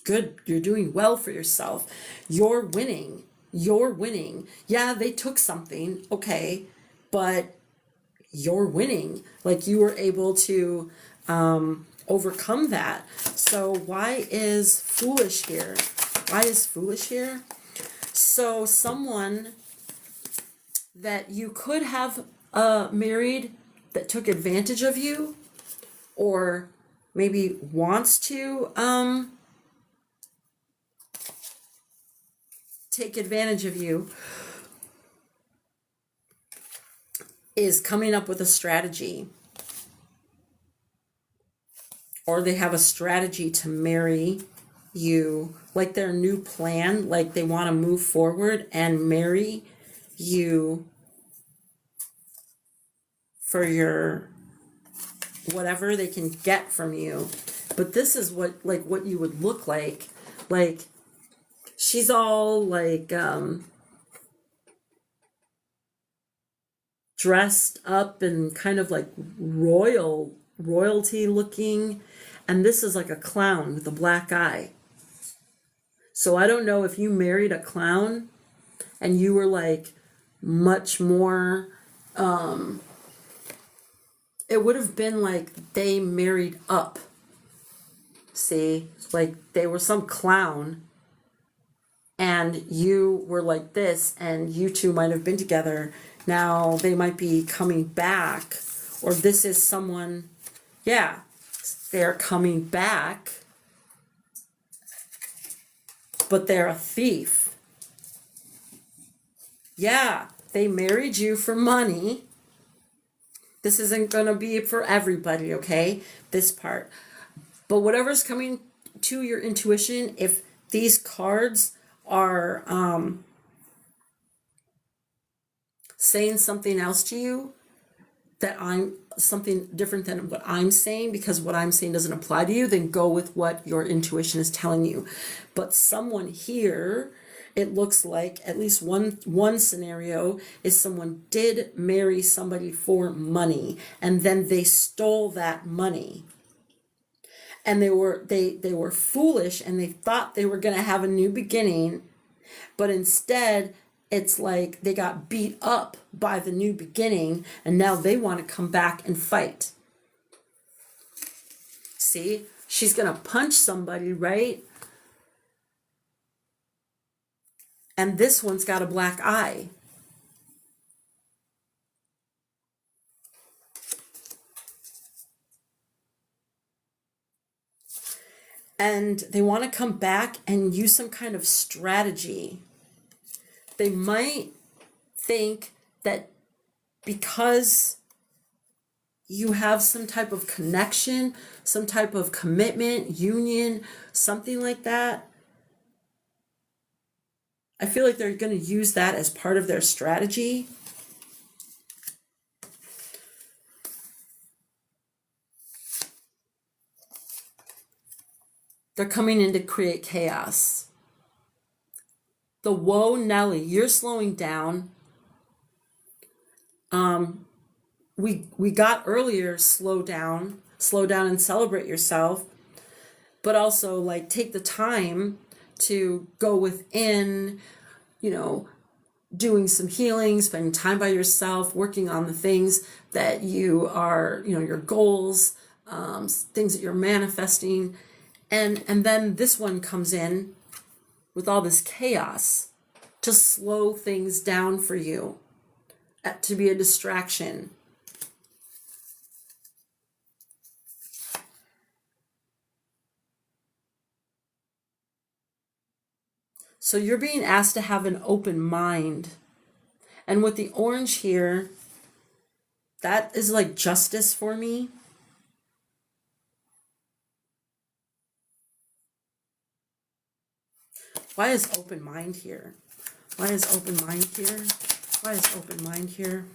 good, you're doing well for yourself, you're winning. Yeah, they took something, okay, but you're winning. Like, you were able to overcome that. So why is foolish here? So someone that you could have married that took advantage of you, or maybe wants to take advantage of you, is coming up with a strategy, or they have a strategy to marry you, like their new plan, like they want to move forward and marry you for your whatever they can get from you. But this is what you would look like. Like she's all like dressed up and kind of like royalty looking, and this is like a clown with a black eye. So I don't know if you married a clown and you were like much more it would have been like they married up. See, like they were some clown and you were like this, and you two might have been together. Now they might be coming back, or this is someone, yeah, they're coming back, but they're a thief. Yeah, they married you for money. This isn't going to be for everybody, okay? This part. But whatever's coming to your intuition, if these cards are saying something else to you, that I'm something different than what I'm saying, because what I'm saying doesn't apply to you, then go with what your intuition is telling you. But someone here, it looks like at least one scenario is someone did marry somebody for money, and then they stole that money. And they were foolish, and they thought they were going to have a new beginning, but instead it's like they got beat up by the new beginning, and now they want to come back and fight. See, she's going to punch somebody, right? And this one's got a black eye. And they want to come back and use some kind of strategy. They might think that because you have some type of connection, some type of commitment, union, something like that, I feel like they're going to use that as part of their strategy. They're coming in to create chaos. The whoa, Nelly, you're slowing down. We got earlier, slow down and celebrate yourself, but also like take the time to go within, doing some healing, spending time by yourself, working on the things that you are, your goals, things that you're manifesting. And then this one comes in with all this chaos to slow things down for you, to be a distraction. So you're being asked to have an open mind. And with the orange here, that is like justice for me. Why is open mind here? Why is open mind here? Why is open mind here?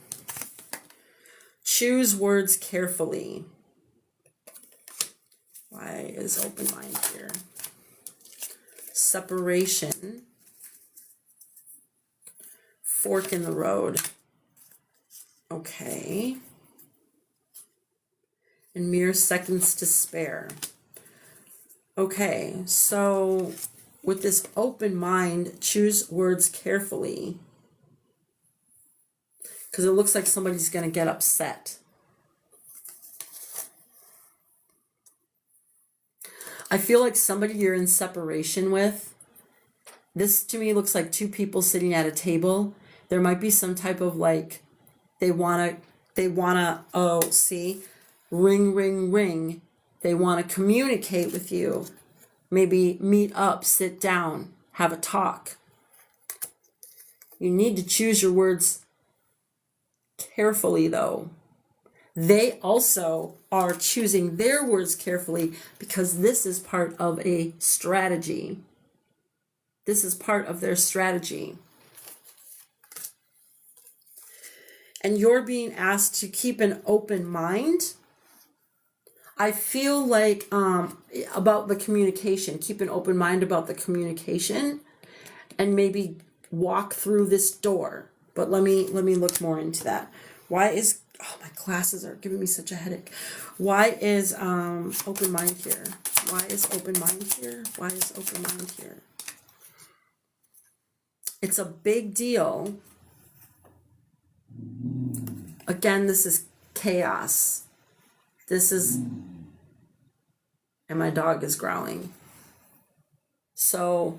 Choose words carefully. Why is open mind here? Separation. Fork in the road. Okay. And mere seconds to spare. Okay, so with this open mind, choose words carefully. Because it looks like somebody's going to get upset. I feel like somebody you're in separation with. This to me looks like two people sitting at a table. There might be some type of like, they wanna, oh, see, ring, ring, ring. They want to communicate with you. Maybe meet up, sit down, have a talk. You need to choose your words carefully, though. They also are choosing their words carefully because this is part of a strategy. This is part of their strategy. and you're being asked to keep an open mind. I feel like about the communication, keep an open mind about the communication, and maybe walk through this door. But let me look more into that. Why is, oh, my glasses are giving me such a headache. Why is open mind here? Why is open mind here? Why is open mind here? It's a big deal. Again, this is chaos. This is, and my dog is growling. So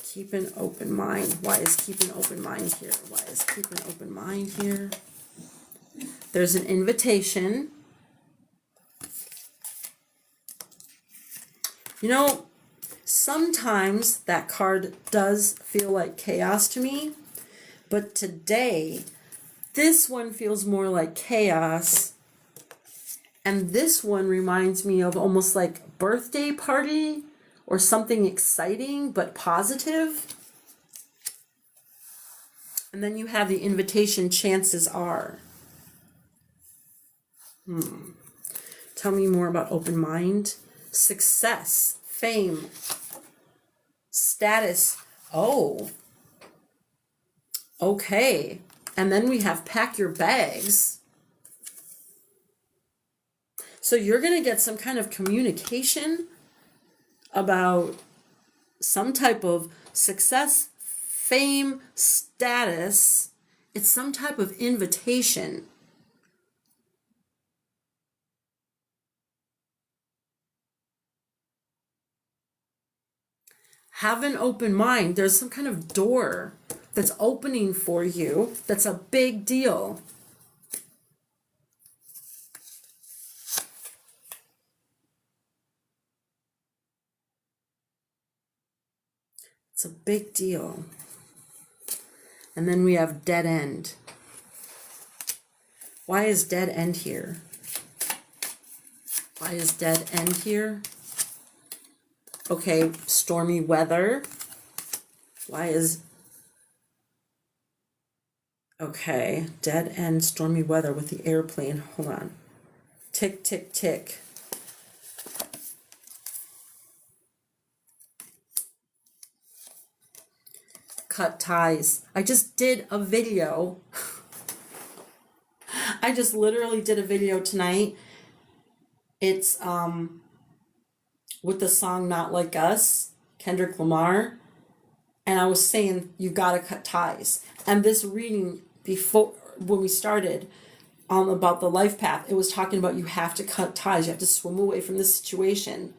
keep an open mind. Why is keep an open mind here? Why is keep an open mind here? There's an invitation. You know, sometimes that card does feel like chaos to me, but today, this one feels more like chaos. And this one reminds me of almost like birthday party or something exciting but positive. And then you have the invitation, chances are. Tell me more about open mind. Success, fame, status. Oh, okay. And then we have pack your bags. So you're going to get some kind of communication about some type of success, fame, status. It's some type of invitation. Have an open mind. There's some kind of door that's opening for you. That's a big deal. It's a big deal. And then we have dead end. Why is dead end here? Why is dead end here? Okay, stormy weather. Why is... Okay, dead end, stormy weather with the airplane. Hold on. Tick, tick, tick. Cut ties. I just did a video. I just literally did a video tonight. It's with the song Not Like Us, Kendrick Lamar. And I was saying, you gotta cut ties. And this reading before, when we started about the life path, it was talking about you have to cut ties. You have to swim away from the situation.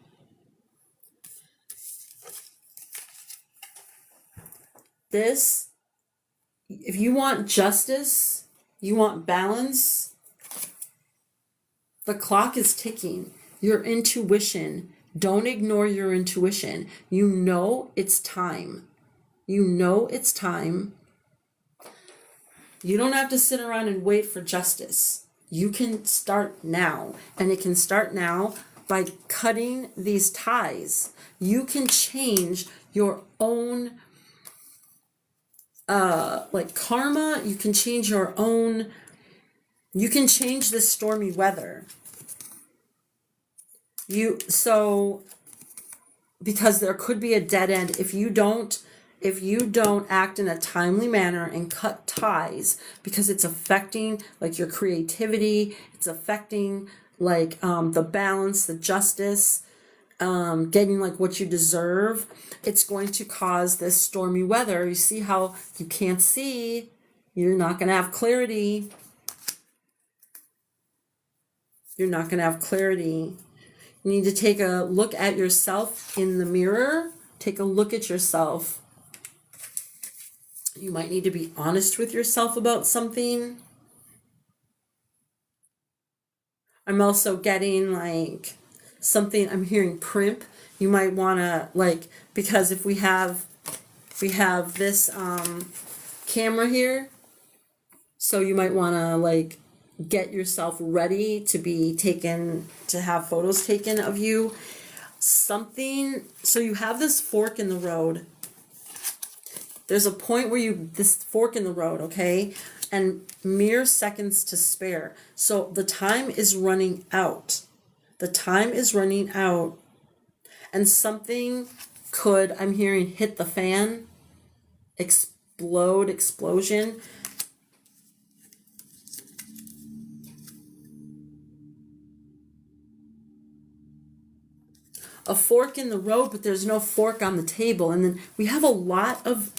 This, if you want justice, you want balance, the clock is ticking. Your intuition, don't ignore your intuition. You know it's time. You know it's time. You don't have to sit around and wait for justice. You can start now. And it can start now by cutting these ties. You can change your own like karma. You can change your own, you can change this stormy weather. Because there could be a dead end if you don't act in a timely manner and cut ties, because it's affecting like your creativity, it's affecting like the balance, the justice, getting like what you deserve. It's going to cause this stormy weather. You see how you can't see, you're not going to have clarity. You're not going to have clarity. You need to take a look at yourself in the mirror. Take a look at yourself. You might need to be honest with yourself about something. I'm also getting like something, I'm hearing primp. You might want to like, because if we have this camera here, so you might want to like get yourself ready to be taken, to have photos taken of you. Something, so you have this fork in the road. There's a point where this fork in the road, okay? and mere seconds to spare. So the time is running out. The time is running out, and something could, I'm hearing, hit the fan, explosion. A fork in the road, but there's no fork on the table. And then we have a lot of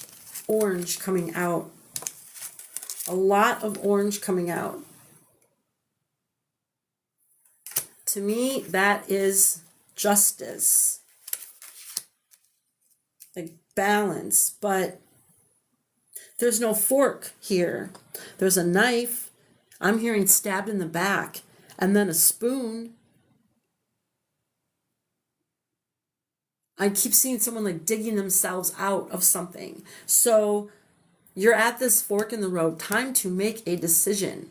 orange coming out. A lot of orange coming out. To me, that is justice. Like balance, but there's no fork here. There's a knife. I'm hearing stabbed in the back, and then a spoon. I keep seeing someone like digging themselves out of something. So you're at this fork in the road, time to make a decision.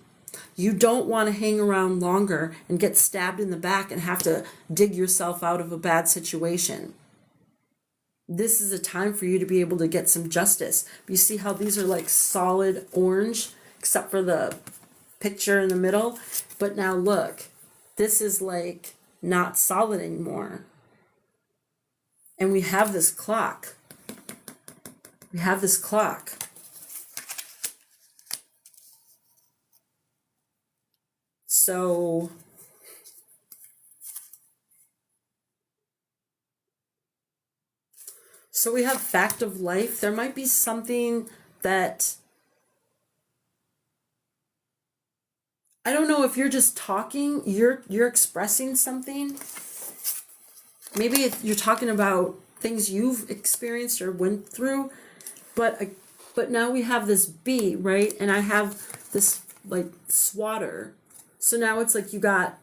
You don't want to hang around longer and get stabbed in the back and have to dig yourself out of a bad situation. This is a time for you to be able to get some justice. You see how these are like solid orange, except for the picture in the middle? But now look, this is like not solid anymore. And we have this clock. We have this clock. So we have fact of life. There might be something that, I don't know if you're just talking, you're expressing something. Maybe if you're talking about things you've experienced or went through, but now we have this bee, right? And I have this like swatter. So now it's like you got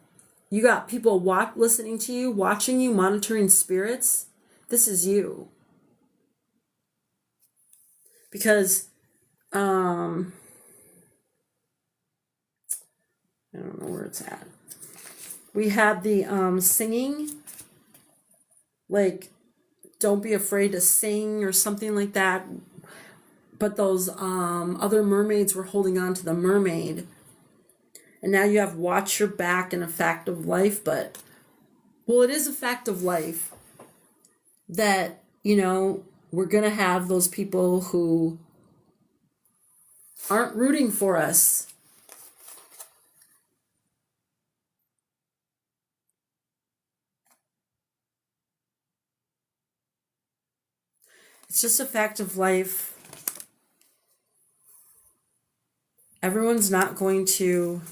people listening to you, watching you, monitoring spirits. This is you. Because I don't know where it's at. We have the singing, like don't be afraid to sing or something like that. But those other mermaids were holding on to the mermaid. And now you have watch your back and a fact of life. But, well, it is a fact of life that, you know, we're going to have those people who aren't rooting for us. It's just a fact of life. Everyone's not going to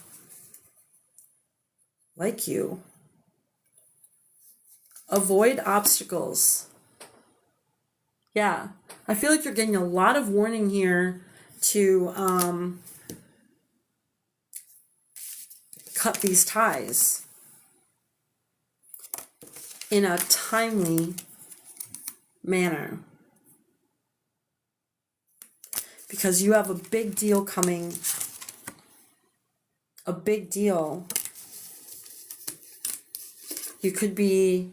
like you. Avoid obstacles. Yeah, I feel like you're getting a lot of warning here to cut these ties in a timely manner. Because you have a big deal coming. A big deal. You could be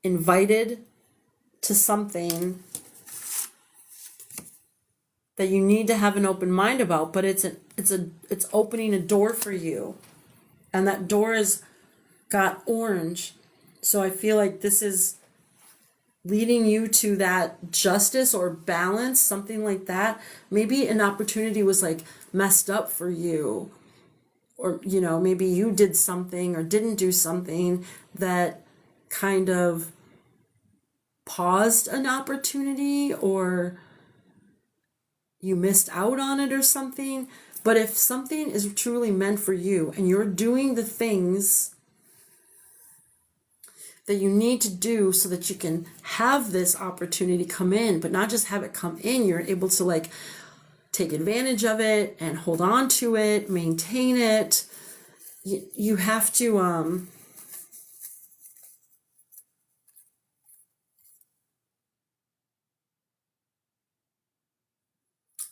invited to something that you need to have an open mind about, but it's opening a door for you. And that door has got orange. So I feel like this is leading you to that justice or balance, something like that. Maybe an opportunity was like messed up for you, or, you know, maybe you did something or didn't do something that kind of paused an opportunity, or you missed out on it or something. But if something is truly meant for you and you're doing the things that you need to do so that you can have this opportunity come in, but not just have it come in, you're able to like take advantage of it and hold on to it, maintain it. You have to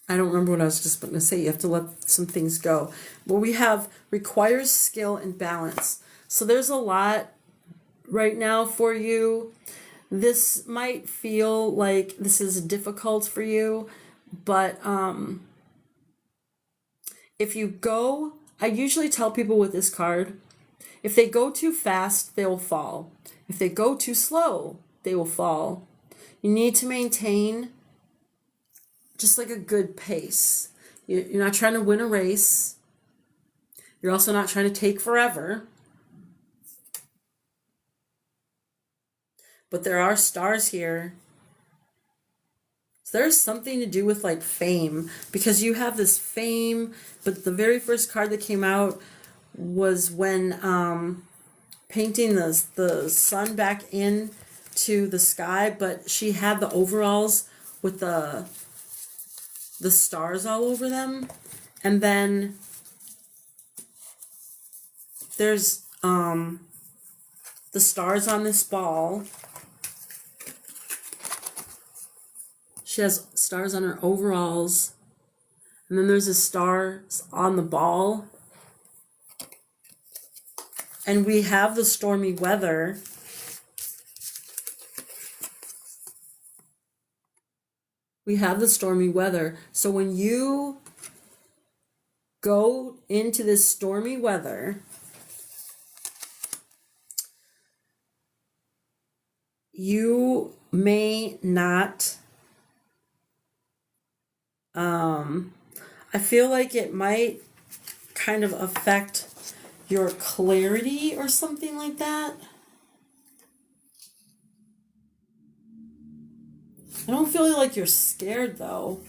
I don't remember what I was just going to say. You have to let some things go. Well, we have requires skill and balance. So there's a lot right now for you. This might feel like this is difficult for you, but if you go, I usually tell people with this card, if they go too fast, they will fall. If they go too slow, they will fall. You need to maintain just like a good pace. You're not trying to win a race. You're also not trying to take forever. But there are stars here. So there's something to do with like fame, because you have this fame, but the very first card that came out was when painting the sun back in to the sky, but she had the overalls with the stars all over them. And then there's the stars on this ball. She has stars on her overalls. And then there's a star on the ball. And we have the stormy weather. We have the stormy weather. So when you go into this stormy weather, you may not, I feel like it might kind of affect your clarity or something like that. I don't feel like you're scared though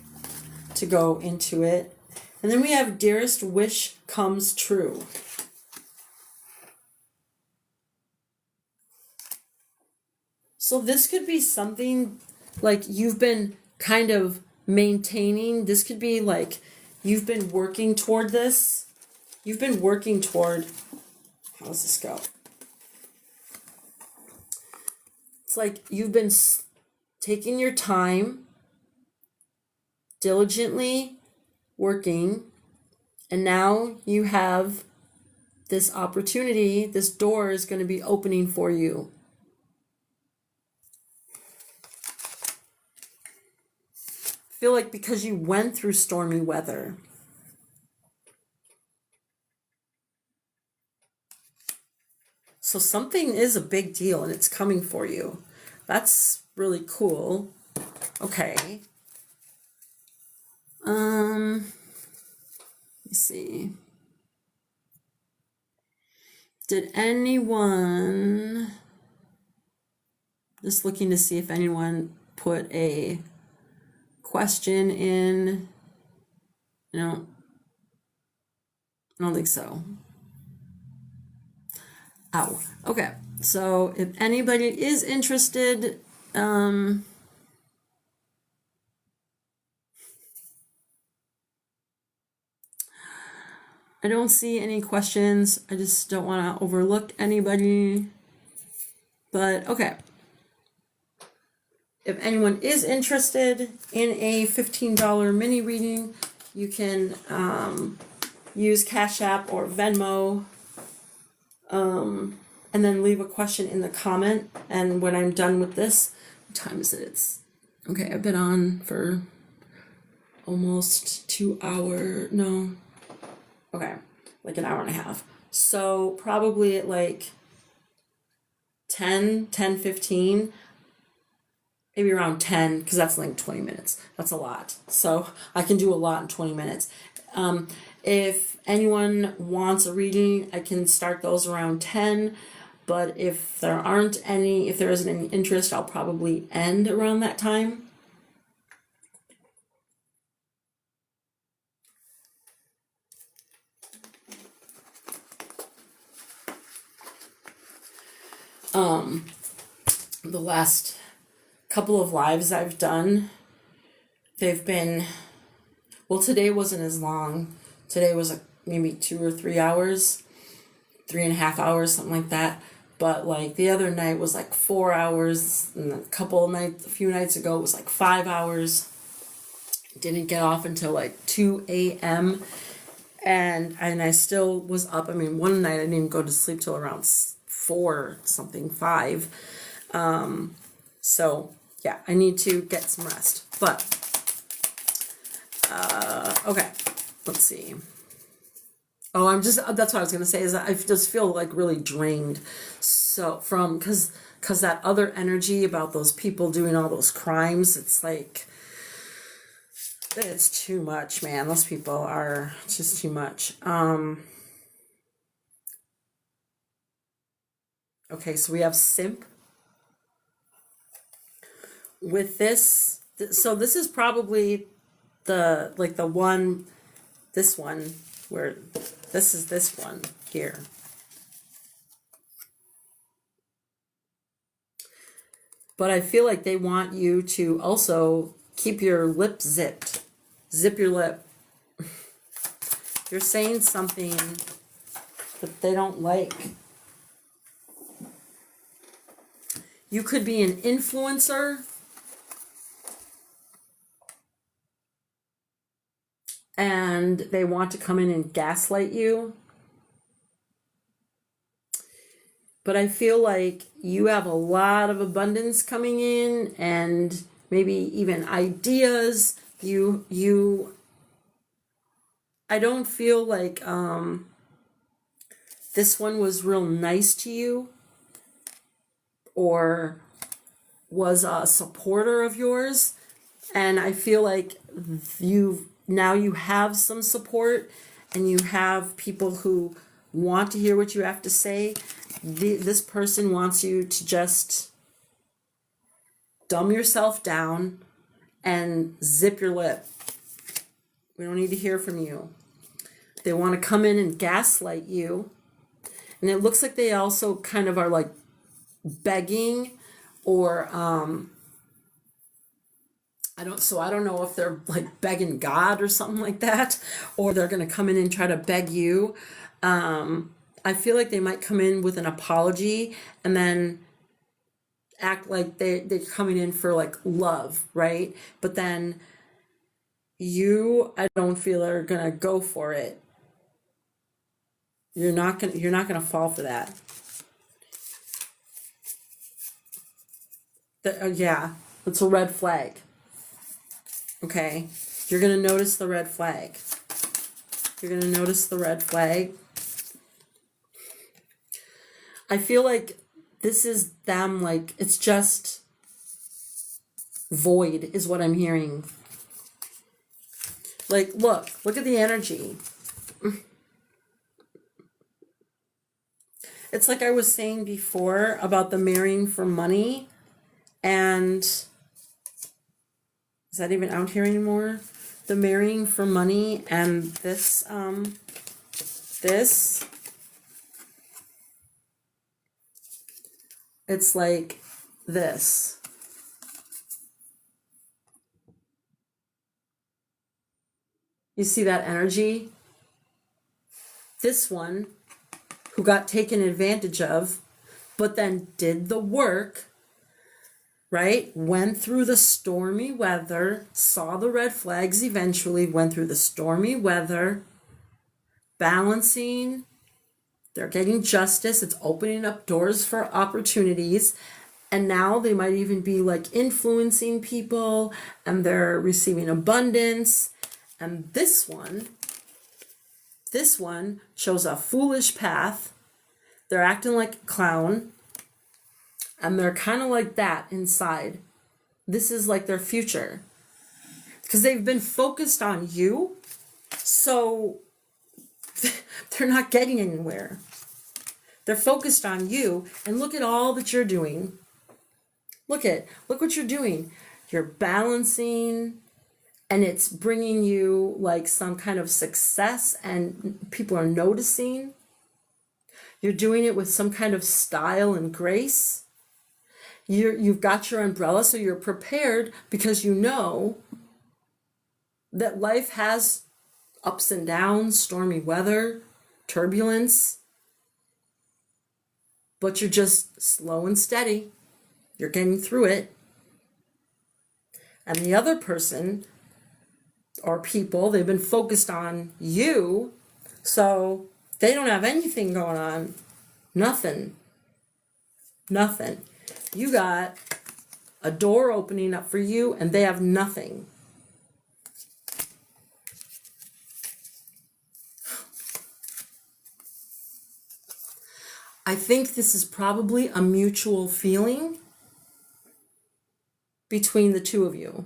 to go into it. And then we have dearest wish comes true. So this could be something like you've been kind of maintaining. This could be like you've been working toward this. You've been working toward, how does this go? It's like you've been taking your time, diligently working, and now you have this opportunity. This door is going to be opening for you. I feel like because you went through stormy weather. So something is a big deal and it's coming for you. That's really cool. Okay. Let me see. Did anyone, just looking to see if anyone put a question in? No, I don't think so. Oh, okay. So if anybody is interested, I don't see any questions. I just don't want to overlook anybody. But okay. If anyone is interested in a $15 mini reading, you can use Cash App or Venmo. And then leave a question in the comment. And when I'm done with this, what time is it? It's okay. I've been on for almost 2 hours. No. Okay. Like an hour and a half. So probably at like 10:15, maybe around 10, because that's like 20 minutes. That's a lot. So I can do a lot in 20 minutes. If anyone wants a reading, I can start those around 10. But if there isn't any interest, I'll probably end around that time. The last couple of lives I've done, they've been, well, today wasn't as long. Today was maybe 2 or 3 hours, 3.5 hours, something like that. But like the other night was like 4 hours, and a few nights ago it was like 5 hours. Didn't get off until like 2 a.m. and I still was up. I mean, one night I didn't even go to sleep till around 4 something, 5. So yeah, I need to get some rest. But okay, let's see. Oh, that's what I was going to say is I just feel like really drained. So because that other energy about those people doing all those crimes, it's like, it's too much, man. Those people are just too much. Okay, so we have simp with this. So this is probably the one, this one, where this is this one here. But I feel like they want you to also keep your lip zipped. Zip your lip. You're saying something that they don't like. You could be an influencer. And they want to come in and gaslight you. But I feel like you have a lot of abundance coming in and maybe even ideas. I don't feel like this one was real nice to you or was a supporter of yours. And I feel like now you have some support and you have people who want to hear what you have to say. This person wants you to just dumb yourself down and zip your lip. We don't need to hear from you. They want to come in and gaslight you. And it looks like they also kind of are like begging or I don't know if they're like begging God or something like that, or they're going to come in and try to beg you. I feel like they might come in with an apology and then act like they're coming in for like love, right? But then I don't feel are going to go for it. You're not going to fall for that. Yeah, it's a red flag. Okay, you're going to notice the red flag. You're going to notice the red flag. I feel like this is them, like, it's just void is what I'm hearing. Like, look at the energy. It's like I was saying before about the marrying for money. And is that even out here anymore? The marrying for money and this, it's like this. You see that energy? This one who got taken advantage of, but then did the work, right? Went through the stormy weather, saw the red flags eventually, went through the stormy weather, balancing. They're getting justice. It's opening up doors for opportunities. And now they might even be like influencing people and they're receiving abundance. And this one shows a foolish path. They're acting like a clown. And they're kind of like that inside. This is like their future. Because they've been focused on you. So they're not getting anywhere. They're focused on you. And look at all that you're doing. Look what you're doing. You're balancing. And it's bringing you like some kind of success. And people are noticing. You're doing it with some kind of style and grace. You've got your umbrella, so you're prepared because you know that life has ups and downs, stormy weather, turbulence, but you're just slow and steady. You're getting through it. And the other person or people, they've been focused on you, so they don't have anything going on. Nothing. You got a door opening up for you and they have nothing. I think this is probably a mutual feeling between the two of you.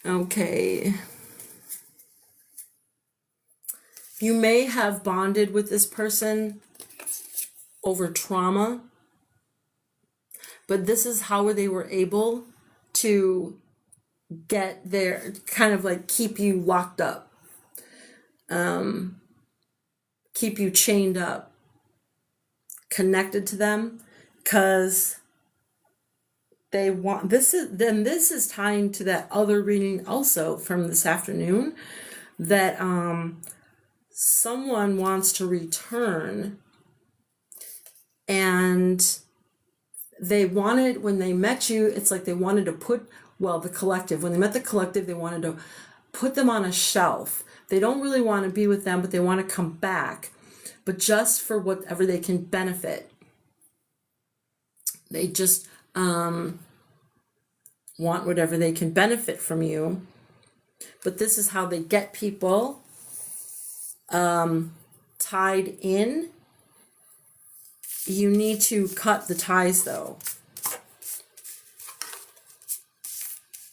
Okay. You may have bonded with this person over trauma, but this is how they were able to get there, kind of like keep you locked up, keep you chained up, connected to them, because they want this is tying to that other reading also from this afternoon, that someone wants to return, and they wanted, when they met you, it's like they wanted to put, well, the collective, when they met the collective, they wanted to put them on a shelf. They don't really want to be with them, but they want to come back, but just for whatever they can benefit. They just want whatever they can benefit from you. But this is how they get people tied in. You need to cut the ties, though.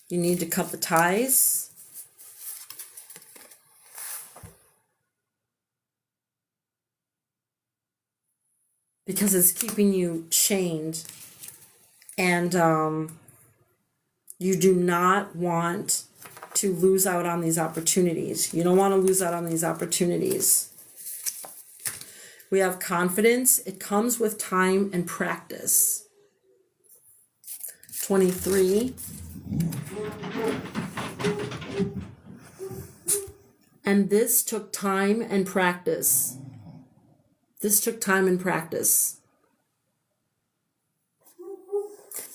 You need to cut the ties. Because it's keeping you chained. And you do not want to lose out on these opportunities. You don't want to lose out on these opportunities. We have confidence. It comes with time and practice. 23. And this took time and practice. This took time and practice.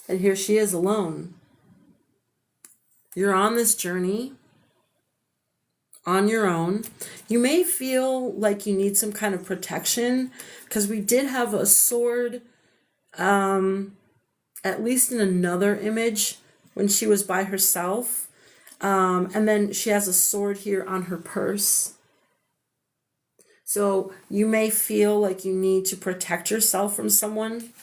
And here she is alone. You're on this journey on your own. You may feel like you need some kind of protection, because we did have a sword, at least in another image when she was by herself. And then she has a sword here on her purse. So you may feel like you need to protect yourself from someone,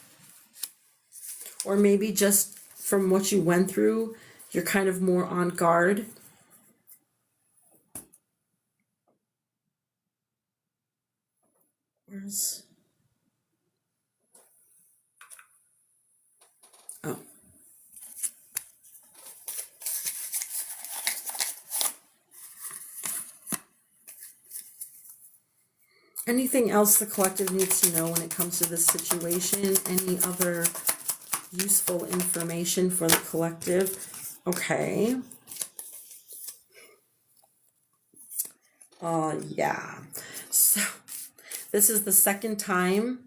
or maybe just from what you went through, you're kind of more on guard. Where's... Oh. Anything else the collective needs to know when it comes to this situation? Any other useful information for the collective? Okay. Yeah. So this is the second time.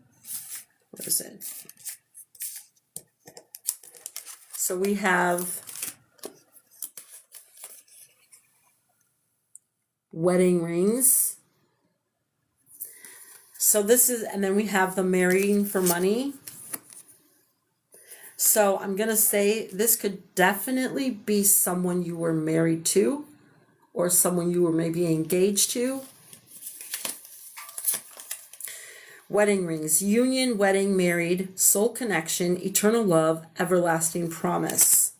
What is it? So we have wedding rings. So this is, and then we have the marrying for money. So I'm going to say this could definitely be someone you were married to, or someone you were maybe engaged to. Wedding rings: union, wedding, married, soul connection, eternal love, everlasting promise.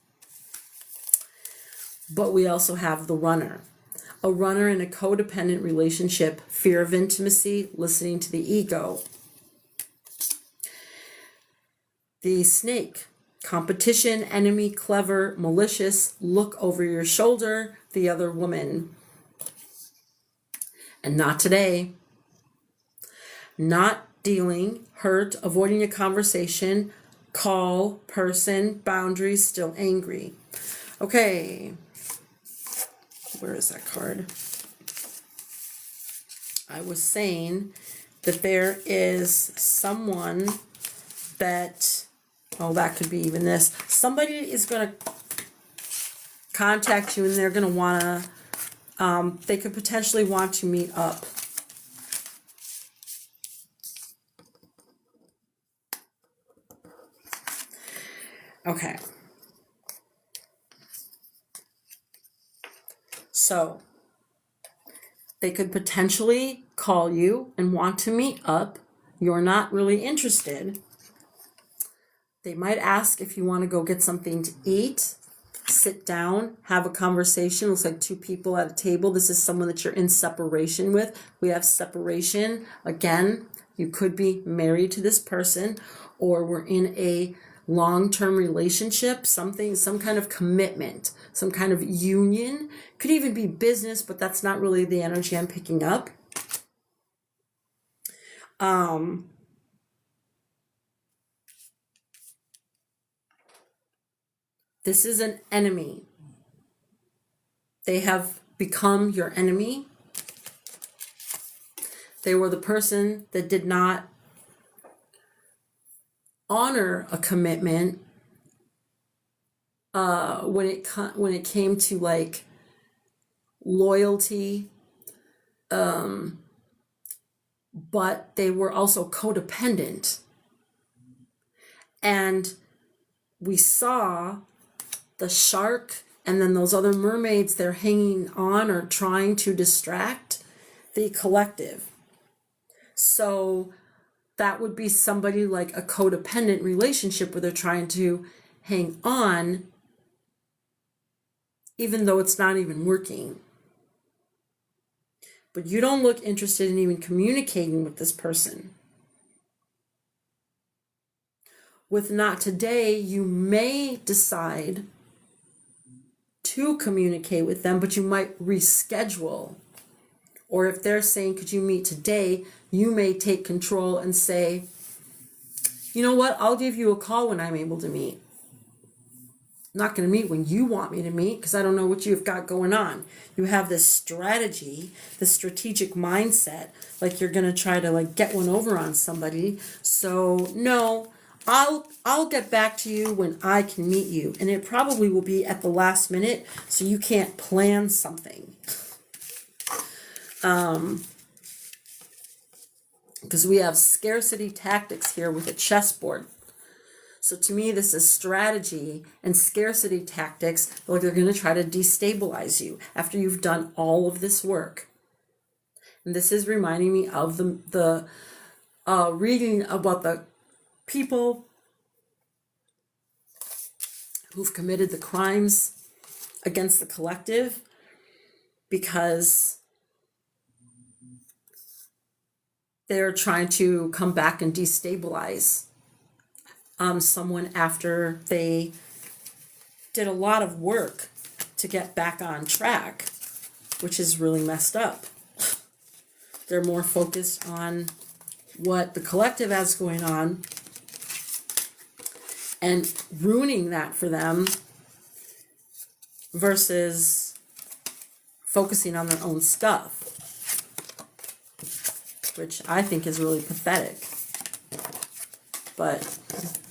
But we also have the runner. A runner in a codependent relationship, fear of intimacy, listening to the ego. The snake: competition, enemy, clever, malicious, look over your shoulder, the other woman. And not today. Not dealing, hurt, avoiding a conversation, call, person, boundaries, still angry. Okay. Where is that card? I was saying that there is someone that, oh, that could be even this. Somebody is going to contact you, and they're going to want to, they could potentially want to meet up. Okay. So They could potentially call you and want to meet up. You're not really interested. They might ask if you want to go get something to eat, sit down, have a conversation. Looks like two people at a table. This is someone that you're in separation with. We have separation. Again, you could be married to this person, or we're in a long-term relationship, some kind of commitment, some kind of union. Could even be business, but that's not really the energy I'm picking up. This is an enemy. They have become your enemy. They were the person that did not honor a commitment when it came to like loyalty, but they were also codependent. And we saw the shark and then those other mermaids, they're hanging on or trying to distract the collective. So that would be somebody like a codependent relationship where they're trying to hang on even though it's not even working. But you don't look interested in even communicating with this person. With not today, you may decide to communicate with them, but you might reschedule. Or if they're saying, could you meet today, you may take control and say, you know what, I'll give you a call when I'm able to meet. I'm not going to meet when you want me to meet because I don't know what you've got going on. You have this strategy, this strategic mindset, like you're going to try to like get one over on somebody. So no, I'll get back to you when I can meet you. And it probably will be at the last minute, so you can't plan something. Because we have scarcity tactics here with a chessboard. So to me, this is strategy and scarcity tactics. Like they're going to try to destabilize you after you've done all of this work. And this is reminding me of the reading about the people who've committed the crimes against the collective, because they're trying to come back and destabilize someone after they did a lot of work to get back on track, which is really messed up. They're more focused on what the collective has going on and ruining that for them versus focusing on their own stuff, which I think is really pathetic. But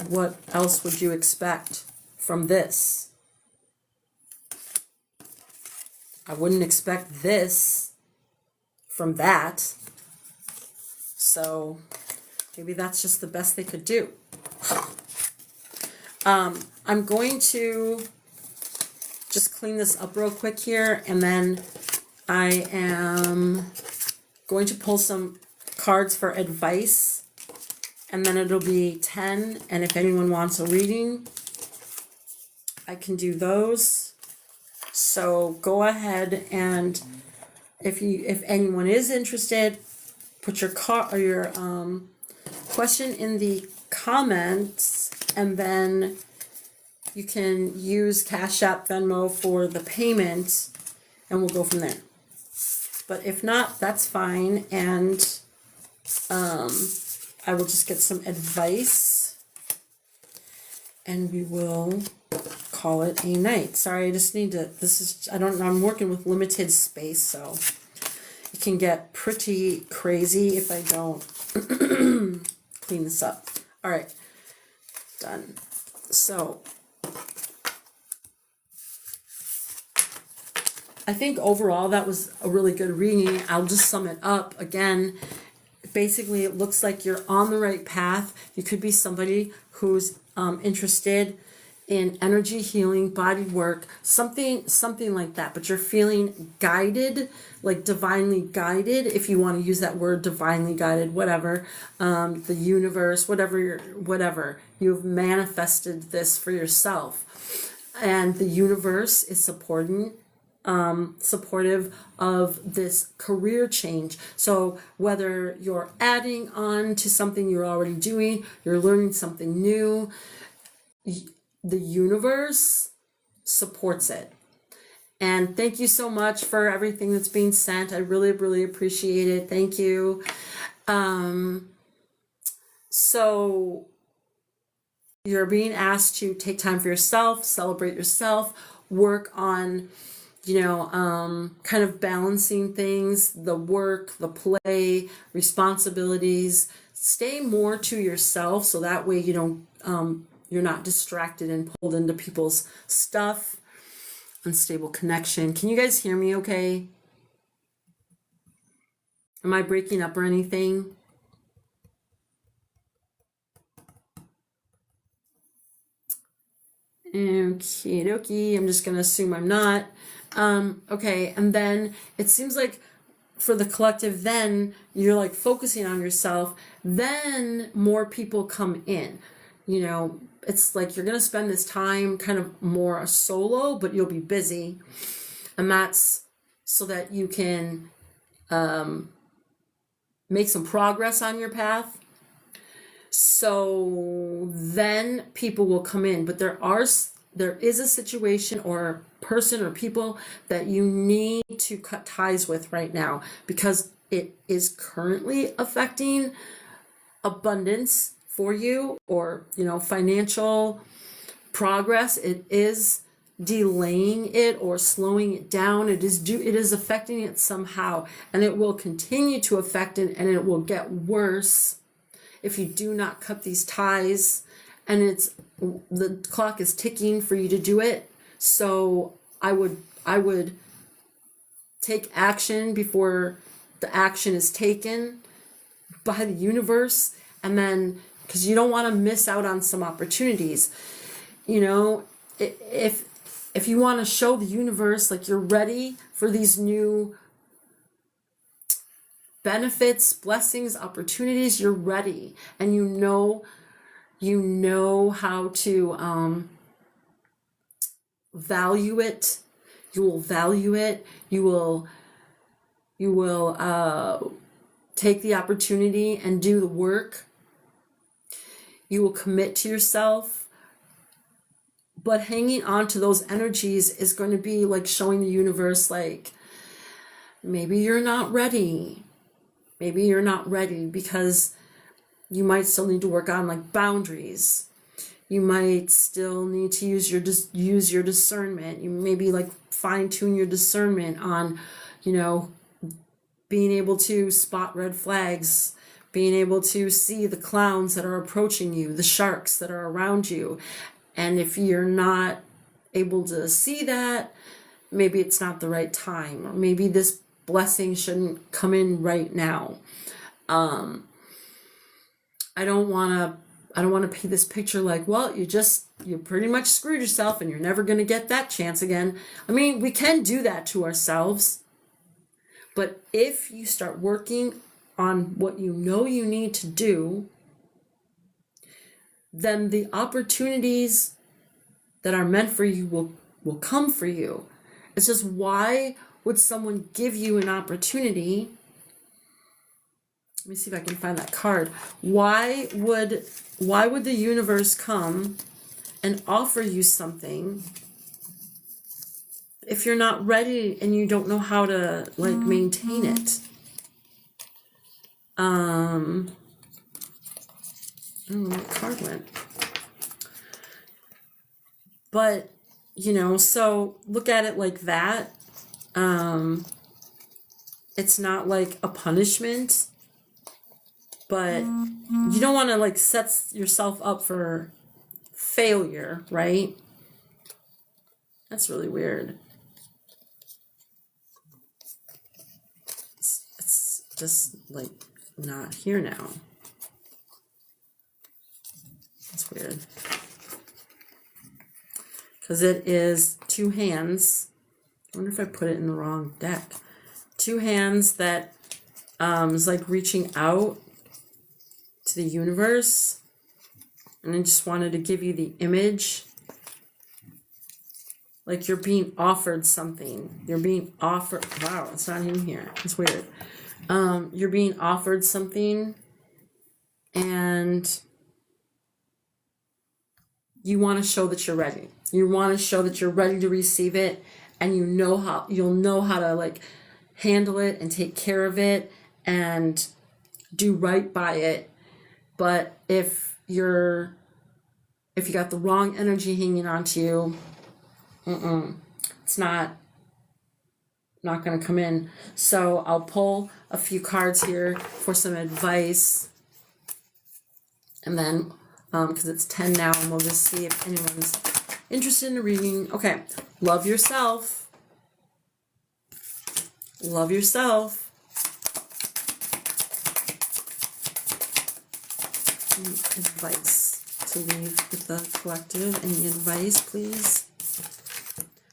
what else would you expect from this? I wouldn't expect this from that. So maybe that's just the best they could do. I'm going to just clean this up real quick here, and then I am going to pull some cards for advice, and then it'll be 10, and if anyone wants a reading, I can do those. So go ahead, and if anyone is interested, put your question in the comments, and then you can use Cash App, Venmo for the payment, and we'll go from there. But if not, that's fine, and I will just get some advice, and we will call it a night. Sorry, I just need to, I'm working with limited space, so it can get pretty crazy if I don't clean this up. All right, done. So I think overall that was a really good reading. I'll just sum it up again. Basically, it looks like you're on the right path. You could be somebody who's interested in energy healing, body work, something like that. But you're feeling guided, like divinely guided, if you want to use that word, divinely guided, whatever. The universe, whatever. You've manifested this for yourself, and the universe is supportive of this career change. So whether you're adding on to something you're already doing, you're learning something new, the universe supports it. And thank you so much for everything that's being sent. I really, really appreciate it. Thank you. So you're being asked to take time for yourself, celebrate yourself, work on, kind of balancing things, the work, the play, responsibilities. Stay more to yourself so that way you don't, you're not distracted and pulled into people's stuff. Unstable connection. Can you guys hear me okay? Am I breaking up or anything? Okie dokie. I'm just going to assume I'm not. Okay. And then it seems like for the collective, then you're like focusing on yourself. Then more people come in. It's like you're going to spend this time kind of more solo, but you'll be busy. And that's so that you can make some progress on your path. So then people will come in, but there is a situation or person or people that you need to cut ties with right now, because it is currently affecting abundance for you, or financial progress. It is delaying it or slowing it down. It is affecting it somehow, and it will continue to affect it, and it will get worse if you do not cut these ties. And the clock is ticking for you to do it. So I would take action before the action is taken by the universe, and then, because you don't want to miss out on some opportunities. If you want to show the universe like you're ready for these new benefits, blessings, opportunities, you're ready, and you know how to value it. You will value it. You will take the opportunity and do the work. You will commit to yourself. But hanging on to those energies is going to be like showing the universe, like, maybe you're not ready. Maybe you're not ready, because you might still need to work on like boundaries. You might still need to use your discernment. You maybe like fine tune your discernment on, being able to spot red flags, being able to see the clowns that are approaching you, the sharks that are around you. And if you're not able to see that, maybe it's not the right time, or maybe this blessing shouldn't come in right now. I don't want to paint this picture like, well, you pretty much screwed yourself and you're never going to get that chance again. I mean, we can do that to ourselves. But if you start working on what you know you need to do, then the opportunities that are meant for you will come for you. It's just, why would someone give you an opportunity? Let me see if I can find that card. Why would the universe come and offer you something if you're not ready and you don't know how to like maintain it? I don't know where the card went. But, so look at it like that. It's not like a punishment, but you don't want to like set yourself up for failure, right? That's really weird. It's just like not here now. That's weird. because it is two hands. I wonder if I put it in the wrong deck. Two hands that is like reaching out to the universe. And I just wanted to give you the image. Like you're being offered something. You're being offered, wow, it's not in here. It's weird. You're being offered something and you want to show that you're ready. You want to show that you're ready to receive it, and you'll know how to like handle it and take care of it and do right by it. But if you got the wrong energy hanging on to you, it's not going to come in. So I'll pull a few cards here for some advice, and then because it's 10 now, and we'll just see if anyone's interested in a reading. Okay, love yourself. Love yourself. Advice to leave with the collective. Any advice, please?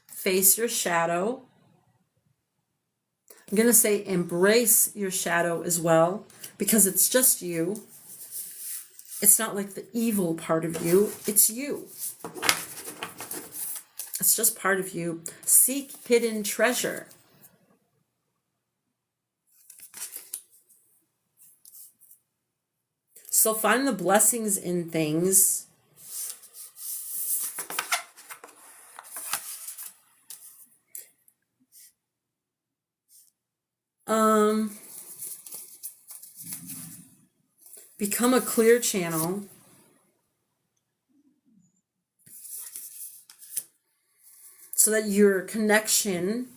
Face your shadow. I'm going to say embrace your shadow as well, because it's just you. It's not like the evil part of you. It's you. It's just part of you. Seek hidden treasure. So find the blessings in things. Become a clear channel. So that your connection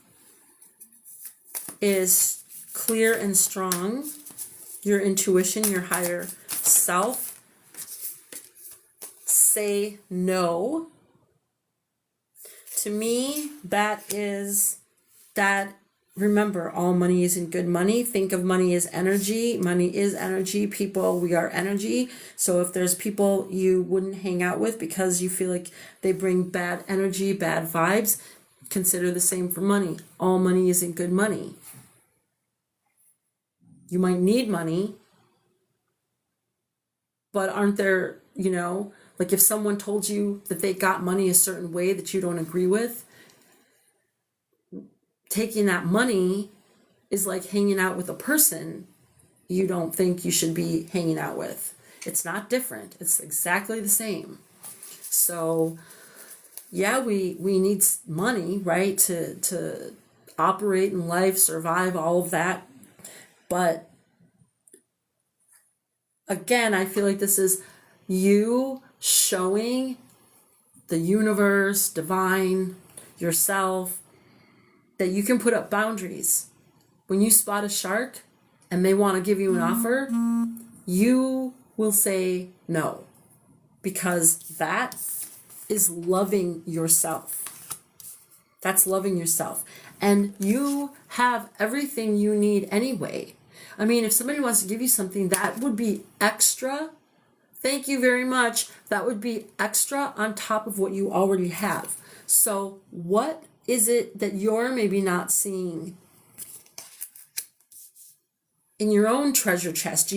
is clear and strong. Your intuition, your higher self. Say no. To me, remember, all money isn't good money. Think of money as energy. Money is energy. People, we are energy. So if there's people you wouldn't hang out with because you feel like they bring bad energy, bad vibes, consider the same for money. All money isn't good money. You might need money, but aren't there, like if someone told you that they got money a certain way that you don't agree with, taking that money is like hanging out with a person you don't think you should be hanging out with. It's not different. It's exactly the same. So yeah, we need money, right? To operate in life, survive, all of that. But again, I feel like this is you showing the universe, divine, yourself, that you can put up boundaries. When you spot a shark and they want to give you an offer, you will say no, because that is loving yourself. That's loving yourself. And you have everything you need anyway. I mean, if somebody wants to give you something, that would be extra. Thank you very much. That would be extra on top of what you already have. So what is it that you're maybe not seeing in your own treasure chest?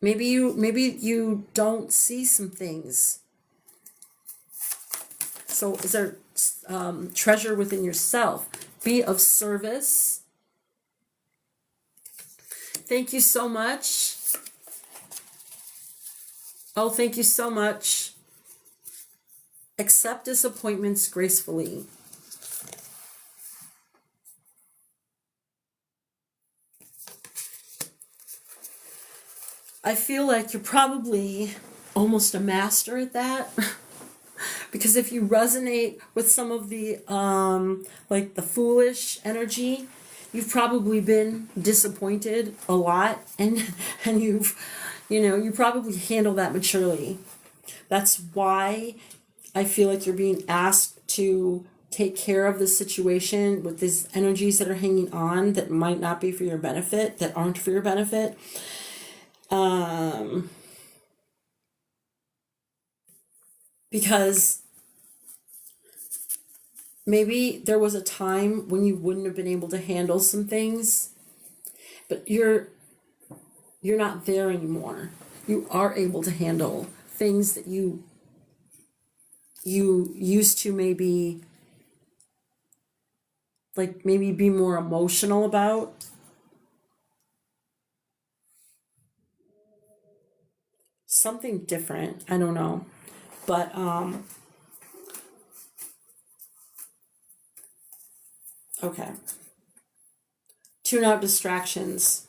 Maybe you don't see some things. So is there treasure within yourself? Be of service. Thank you so much. Oh, thank you so much. Accept disappointments gracefully. I feel like you're probably almost a master at that. Because if you resonate with some of the like the foolish energy, you've probably been disappointed a lot, and you probably handle that maturely. That's why I feel like you're being asked to take care of the situation with these energies that are hanging on that might not be for your benefit, that aren't for your benefit. Because maybe there was a time when you wouldn't have been able to handle some things, but you're not there anymore. You are able to handle things that you used to maybe be more emotional about. Something different, I don't know. But okay. Tune out distractions.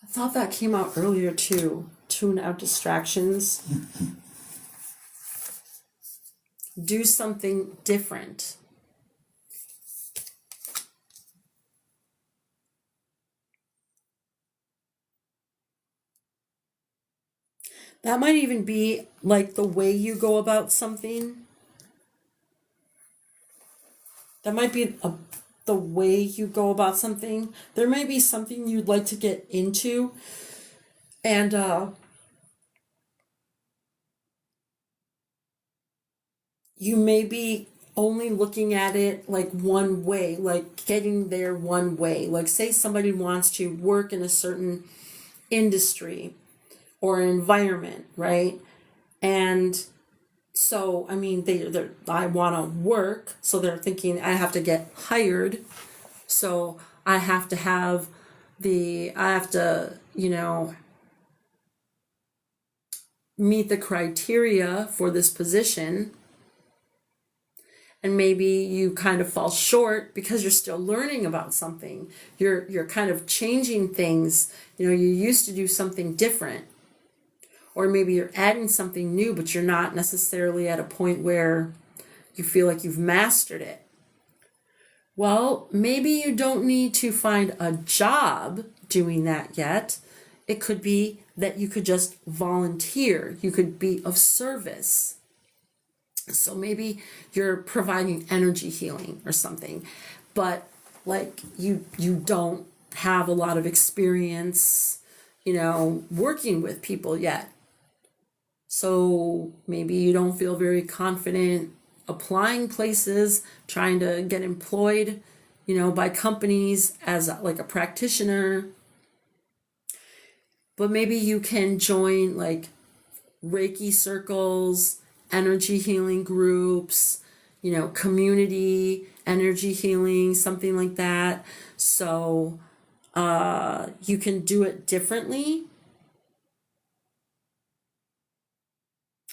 I thought that came out earlier too. Tune out distractions. Do something different. That might even be like the way you go about something. That might be the way you go about something. There may be something you'd like to get into, and you may be only looking at it like one way, like getting there one way. Like, say somebody wants to work in a certain industry or environment, right? And so, I mean, I want to work, so they're thinking I have to get hired, so I have to have meet the criteria for this position. And maybe you kind of fall short because you're still learning about something. You're kind of changing things. You used to do something different. Or maybe you're adding something new, but you're not necessarily at a point where you feel like you've mastered it. Well, maybe you don't need to find a job doing that yet. It could be that you could just volunteer. You could be of service. So maybe you're providing energy healing or something, but like you don't have a lot of experience, working with people yet. So maybe you don't feel very confident applying places, trying to get employed, by companies as like a practitioner. But maybe you can join like Reiki circles, energy healing groups, community energy healing, something like that. So you can do it differently.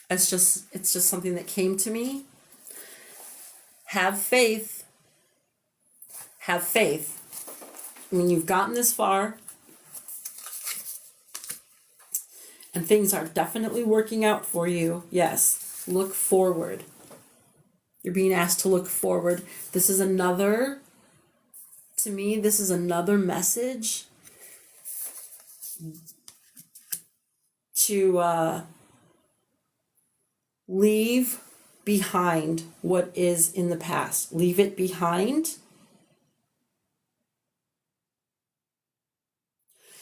It's just something that came to me. Have faith. Have faith. I mean, you've gotten this far, and things are definitely working out for you. Yes, look forward. You're being asked to look forward. This is another message to leave behind what is in the past. Leave it behind.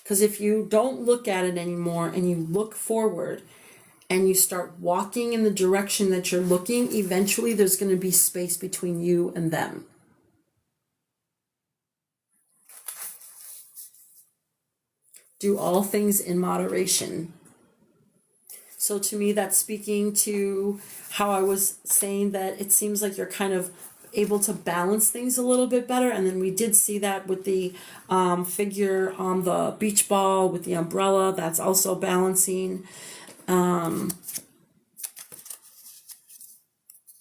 Because if you don't look at it anymore and you look forward and you start walking in the direction that you're looking, eventually there's going to be space between you and them. Do all things in moderation. So to me, that's speaking to how I was saying that it seems like you're kind of able to balance things a little bit better. And then we did see that with the figure on the beach ball with the umbrella. That's also balancing.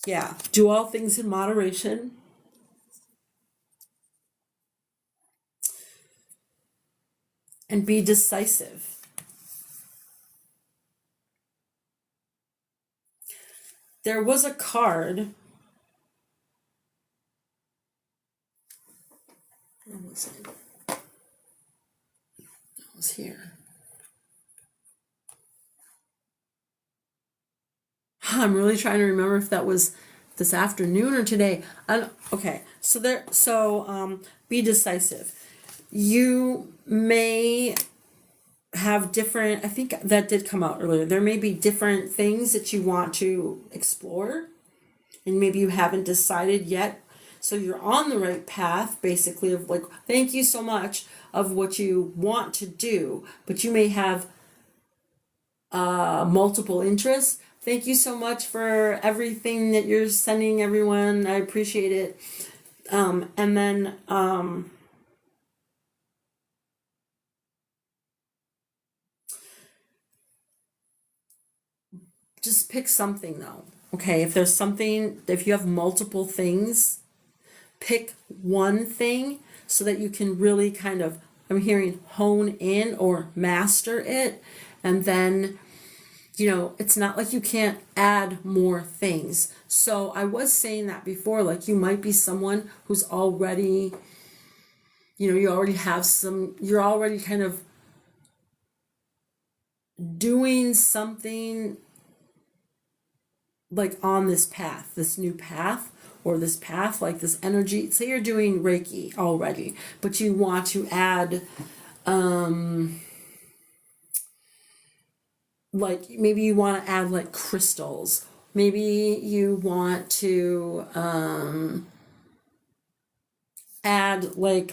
Yeah, do all things in moderation. And be decisive. There was a card. Where was it? It was here. I'm really trying to remember if that was this afternoon or today. Okay, so be decisive. You may have different, I think that did come out earlier. There may be different things that you want to explore, and maybe you haven't decided yet. So you're on the right path, basically, of like, thank you so much of what you want to do, but you may have multiple interests. Thank you so much for everything that you're sending everyone. I appreciate it. And then just pick something though. Okay, if there's something, if you have multiple things, pick one thing so that you can really kind of, I'm hearing, hone in or master it. And then, it's not like you can't add more things. So I was saying that before, like you might be someone who's already, you already have you're already kind of doing something like on this path, this new path, or this path, like this energy. Say you're doing Reiki already, but you want to add, like maybe you want to add like crystals. Maybe you want to add like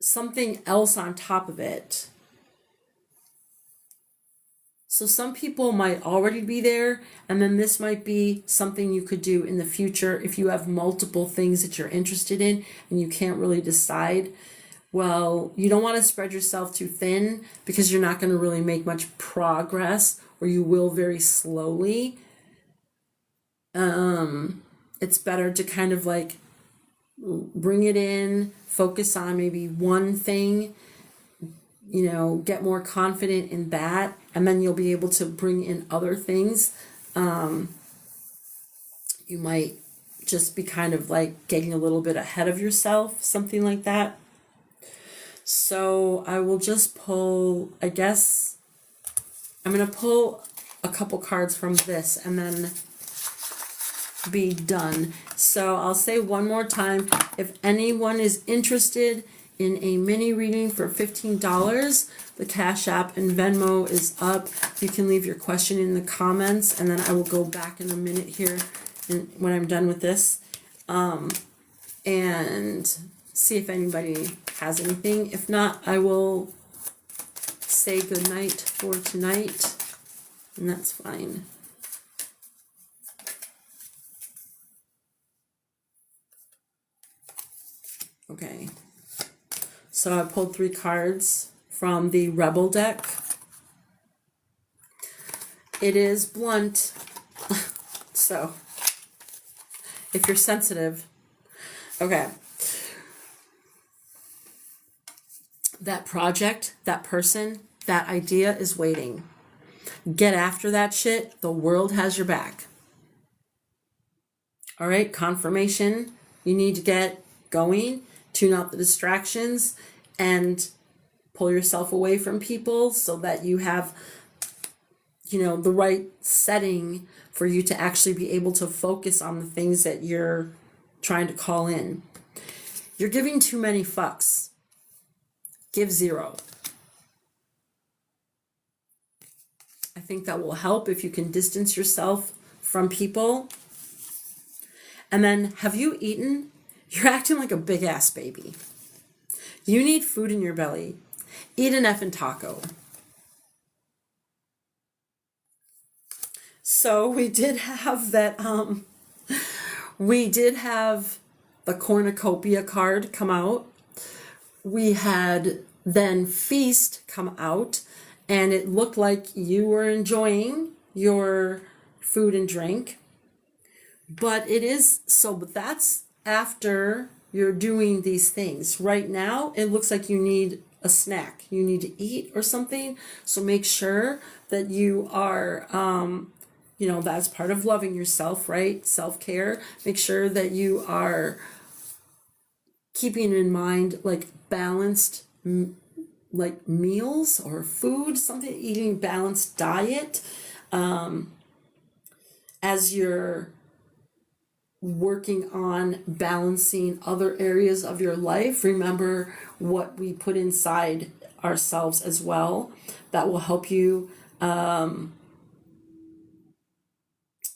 something else on top of it. So some people might already be there, and then this might be something you could do in the future if you have multiple things that you're interested in and you can't really decide. Well, you don't want to spread yourself too thin because you're not going to really make much progress, or you will very slowly. It's better to kind of like bring it in, focus on maybe one thing, get more confident in that, and then you'll be able to bring in other things. You might just be kind of like getting a little bit ahead of yourself, something like that. So I will just pull, I guess, I'm going to pull a couple cards from this and then be done. So I'll say one more time, if anyone is interested in a mini reading for $15, the Cash App and Venmo is up. You can leave your question in the comments, and then I will go back in a minute here when I'm done with this, and see if anybody has anything. If not, I will say goodnight for tonight, and that's fine. Okay, so I pulled 3 cards from the Rebel deck. It is blunt, so if you're sensitive, okay. That project, that person, that idea is waiting. Get after that shit. The world has your back. All right, confirmation. You need to get going, tune out the distractions, and pull yourself away from people so that you have, the right setting for you to actually be able to focus on the things that you're trying to call in. You're giving too many fucks. Give 0. I think that will help if you can distance yourself from people. And then, have you eaten? You're acting like a big ass baby. You need food in your belly. Eat an effing taco. So we did have that, we did have the cornucopia card come out. We had then Feast come out, and it looked like you were enjoying your food and drink. But but that's after you're doing these things. Right now, it looks like you need a snack. You need to eat or something. So make sure that you are, that's part of loving yourself, right? Self-care. Make sure that you are keeping in mind like balanced like meals or food, something, eating balanced diet as you're working on balancing other areas of your life. Remember what we put inside ourselves as well. That will help you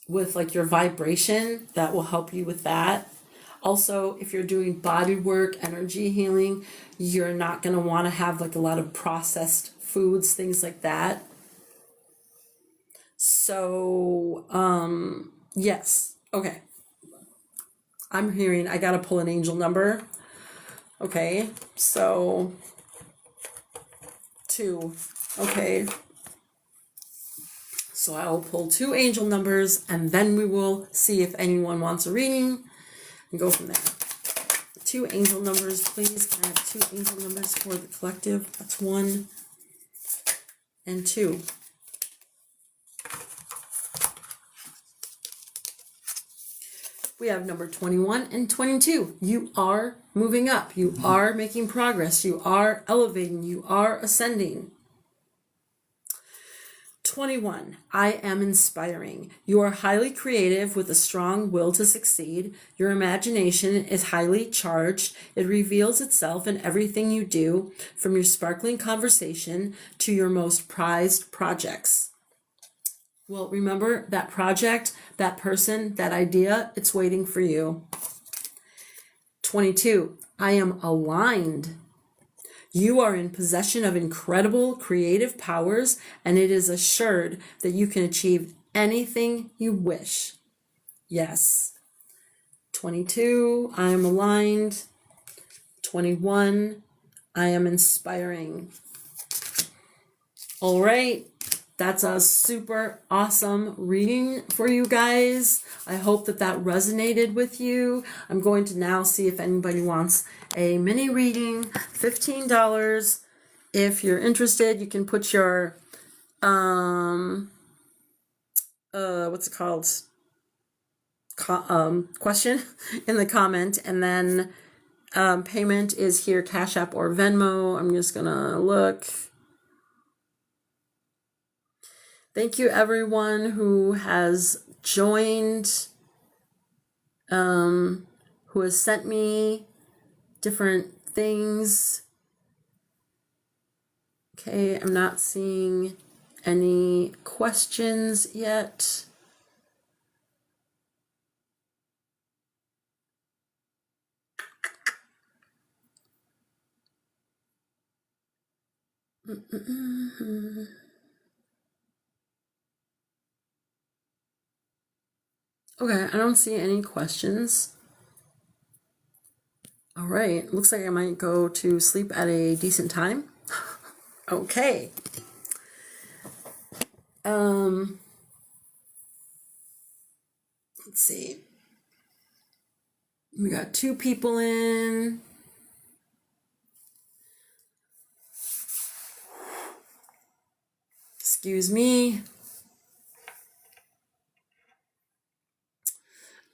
with like your vibration. That will help you with that. Also, if you're doing body work, energy healing, you're not going to want to have like a lot of processed foods, things like that. So, yes. Okay. I'm hearing I got to pull an angel number. Okay. So, 2. Okay. So I will pull 2 angel numbers and then we will see if anyone wants a reading and go from there. 2 angel numbers, please. Can I have 2 angel numbers for the collective? That's 1 and 2. We have number 21 and 22. You are moving up. You are making progress. You are elevating. You are ascending. 21. I am inspiring. You are highly creative with a strong will to succeed. Your imagination is highly charged. It reveals itself in everything you do, from your sparkling conversation to your most prized projects. Well, remember that project, that person, that idea, it's waiting for you. 22. I am aligned. You are in possession of incredible creative powers, and it is assured that you can achieve anything you wish. Yes. 22, I am aligned. 21, I am inspiring. All right. That's a super awesome reading for you guys. I hope that that resonated with you. I'm going to now see if anybody wants a mini reading, $15. If you're interested, you can put your, what's it called? Question in the comment, and then payment is here, Cash App or Venmo. I'm just gonna look. Thank you everyone who has joined, who has sent me different things. Okay, I'm not seeing any questions yet. Okay, I don't see any questions. All right, looks like I might go to sleep at a decent time. Okay. Let's see. We got 2 people in. Excuse me.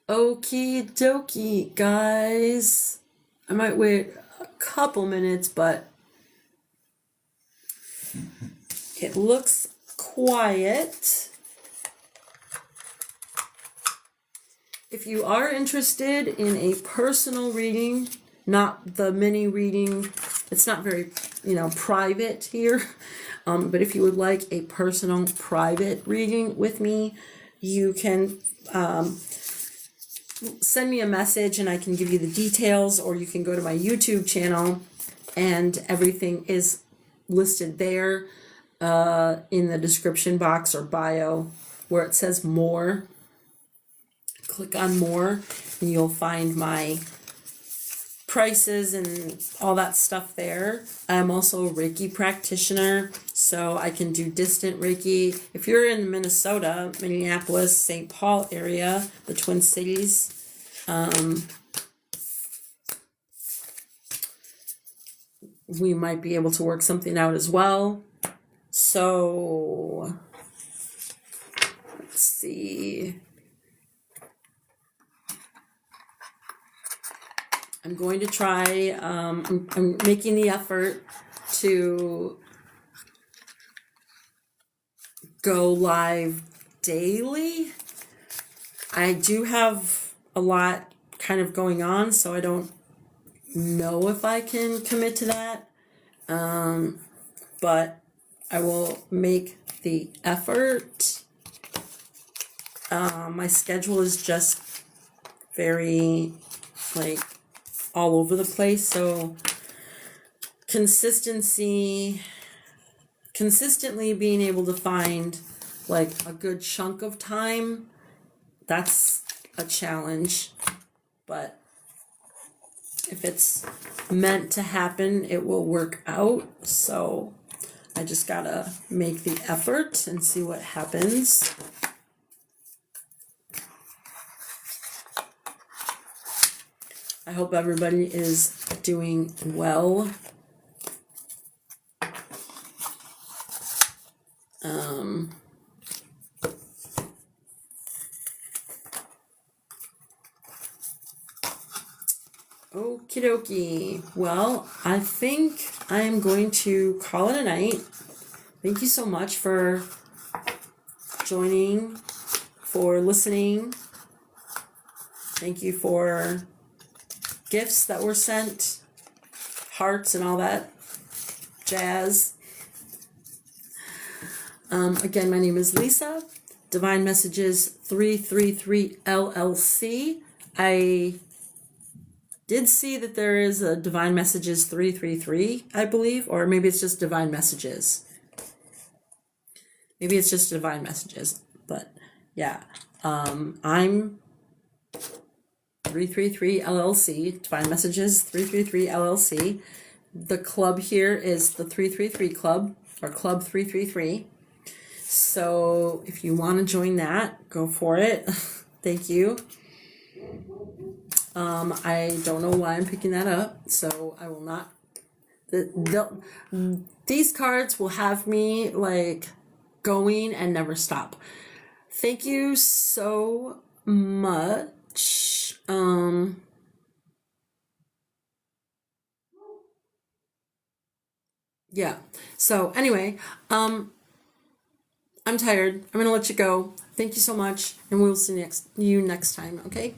Okie dokie, guys. I might wait a couple minutes, but it looks quiet. If you are interested in a personal reading, not the mini reading, it's not very, private here. But if you would like a personal private reading with me, you can send me a message and I can give you the details, or you can go to my YouTube channel and everything is listed there in the description box or bio where it says more. Click on more and you'll find my prices and all that stuff there. I'm also a Reiki practitioner, so I can do distant Reiki. If you're in Minnesota, Minneapolis, St. Paul area, the Twin Cities, we might be able to work something out as well. So let's see. I'm going to try, I'm making the effort to go live daily. I do have a lot kind of going on, so I don't know if I can commit to that. But I will make the effort. My schedule is just very like all over the place, so consistently being able to find like a good chunk of time, that's a challenge. But if it's meant to happen, it will work out. So I just gotta make the effort and see what happens. I hope everybody is doing well. Okie dokie. Well, I think I am going to call it a night. Thank you so much for joining, for listening. Thank you for gifts that were sent, hearts and all that jazz. Again, my name is Lisa, Divine Messages 333 LLC. I did see that there is a Divine Messages 333, I believe, or maybe it's just Divine Messages. Maybe it's just Divine Messages, but yeah. I'm 333 LLC, Divine Messages 333 LLC. The club here is the 333 Club, or Club 333. So if you want to join that, go for it. Thank you. I don't know why I'm picking that up, so I will not. These cards will have me like going and never stop. Thank you so much. Yeah. So anyway, I'm tired. I'm gonna let you go. Thank you so much, and we'll see you next time. Okay.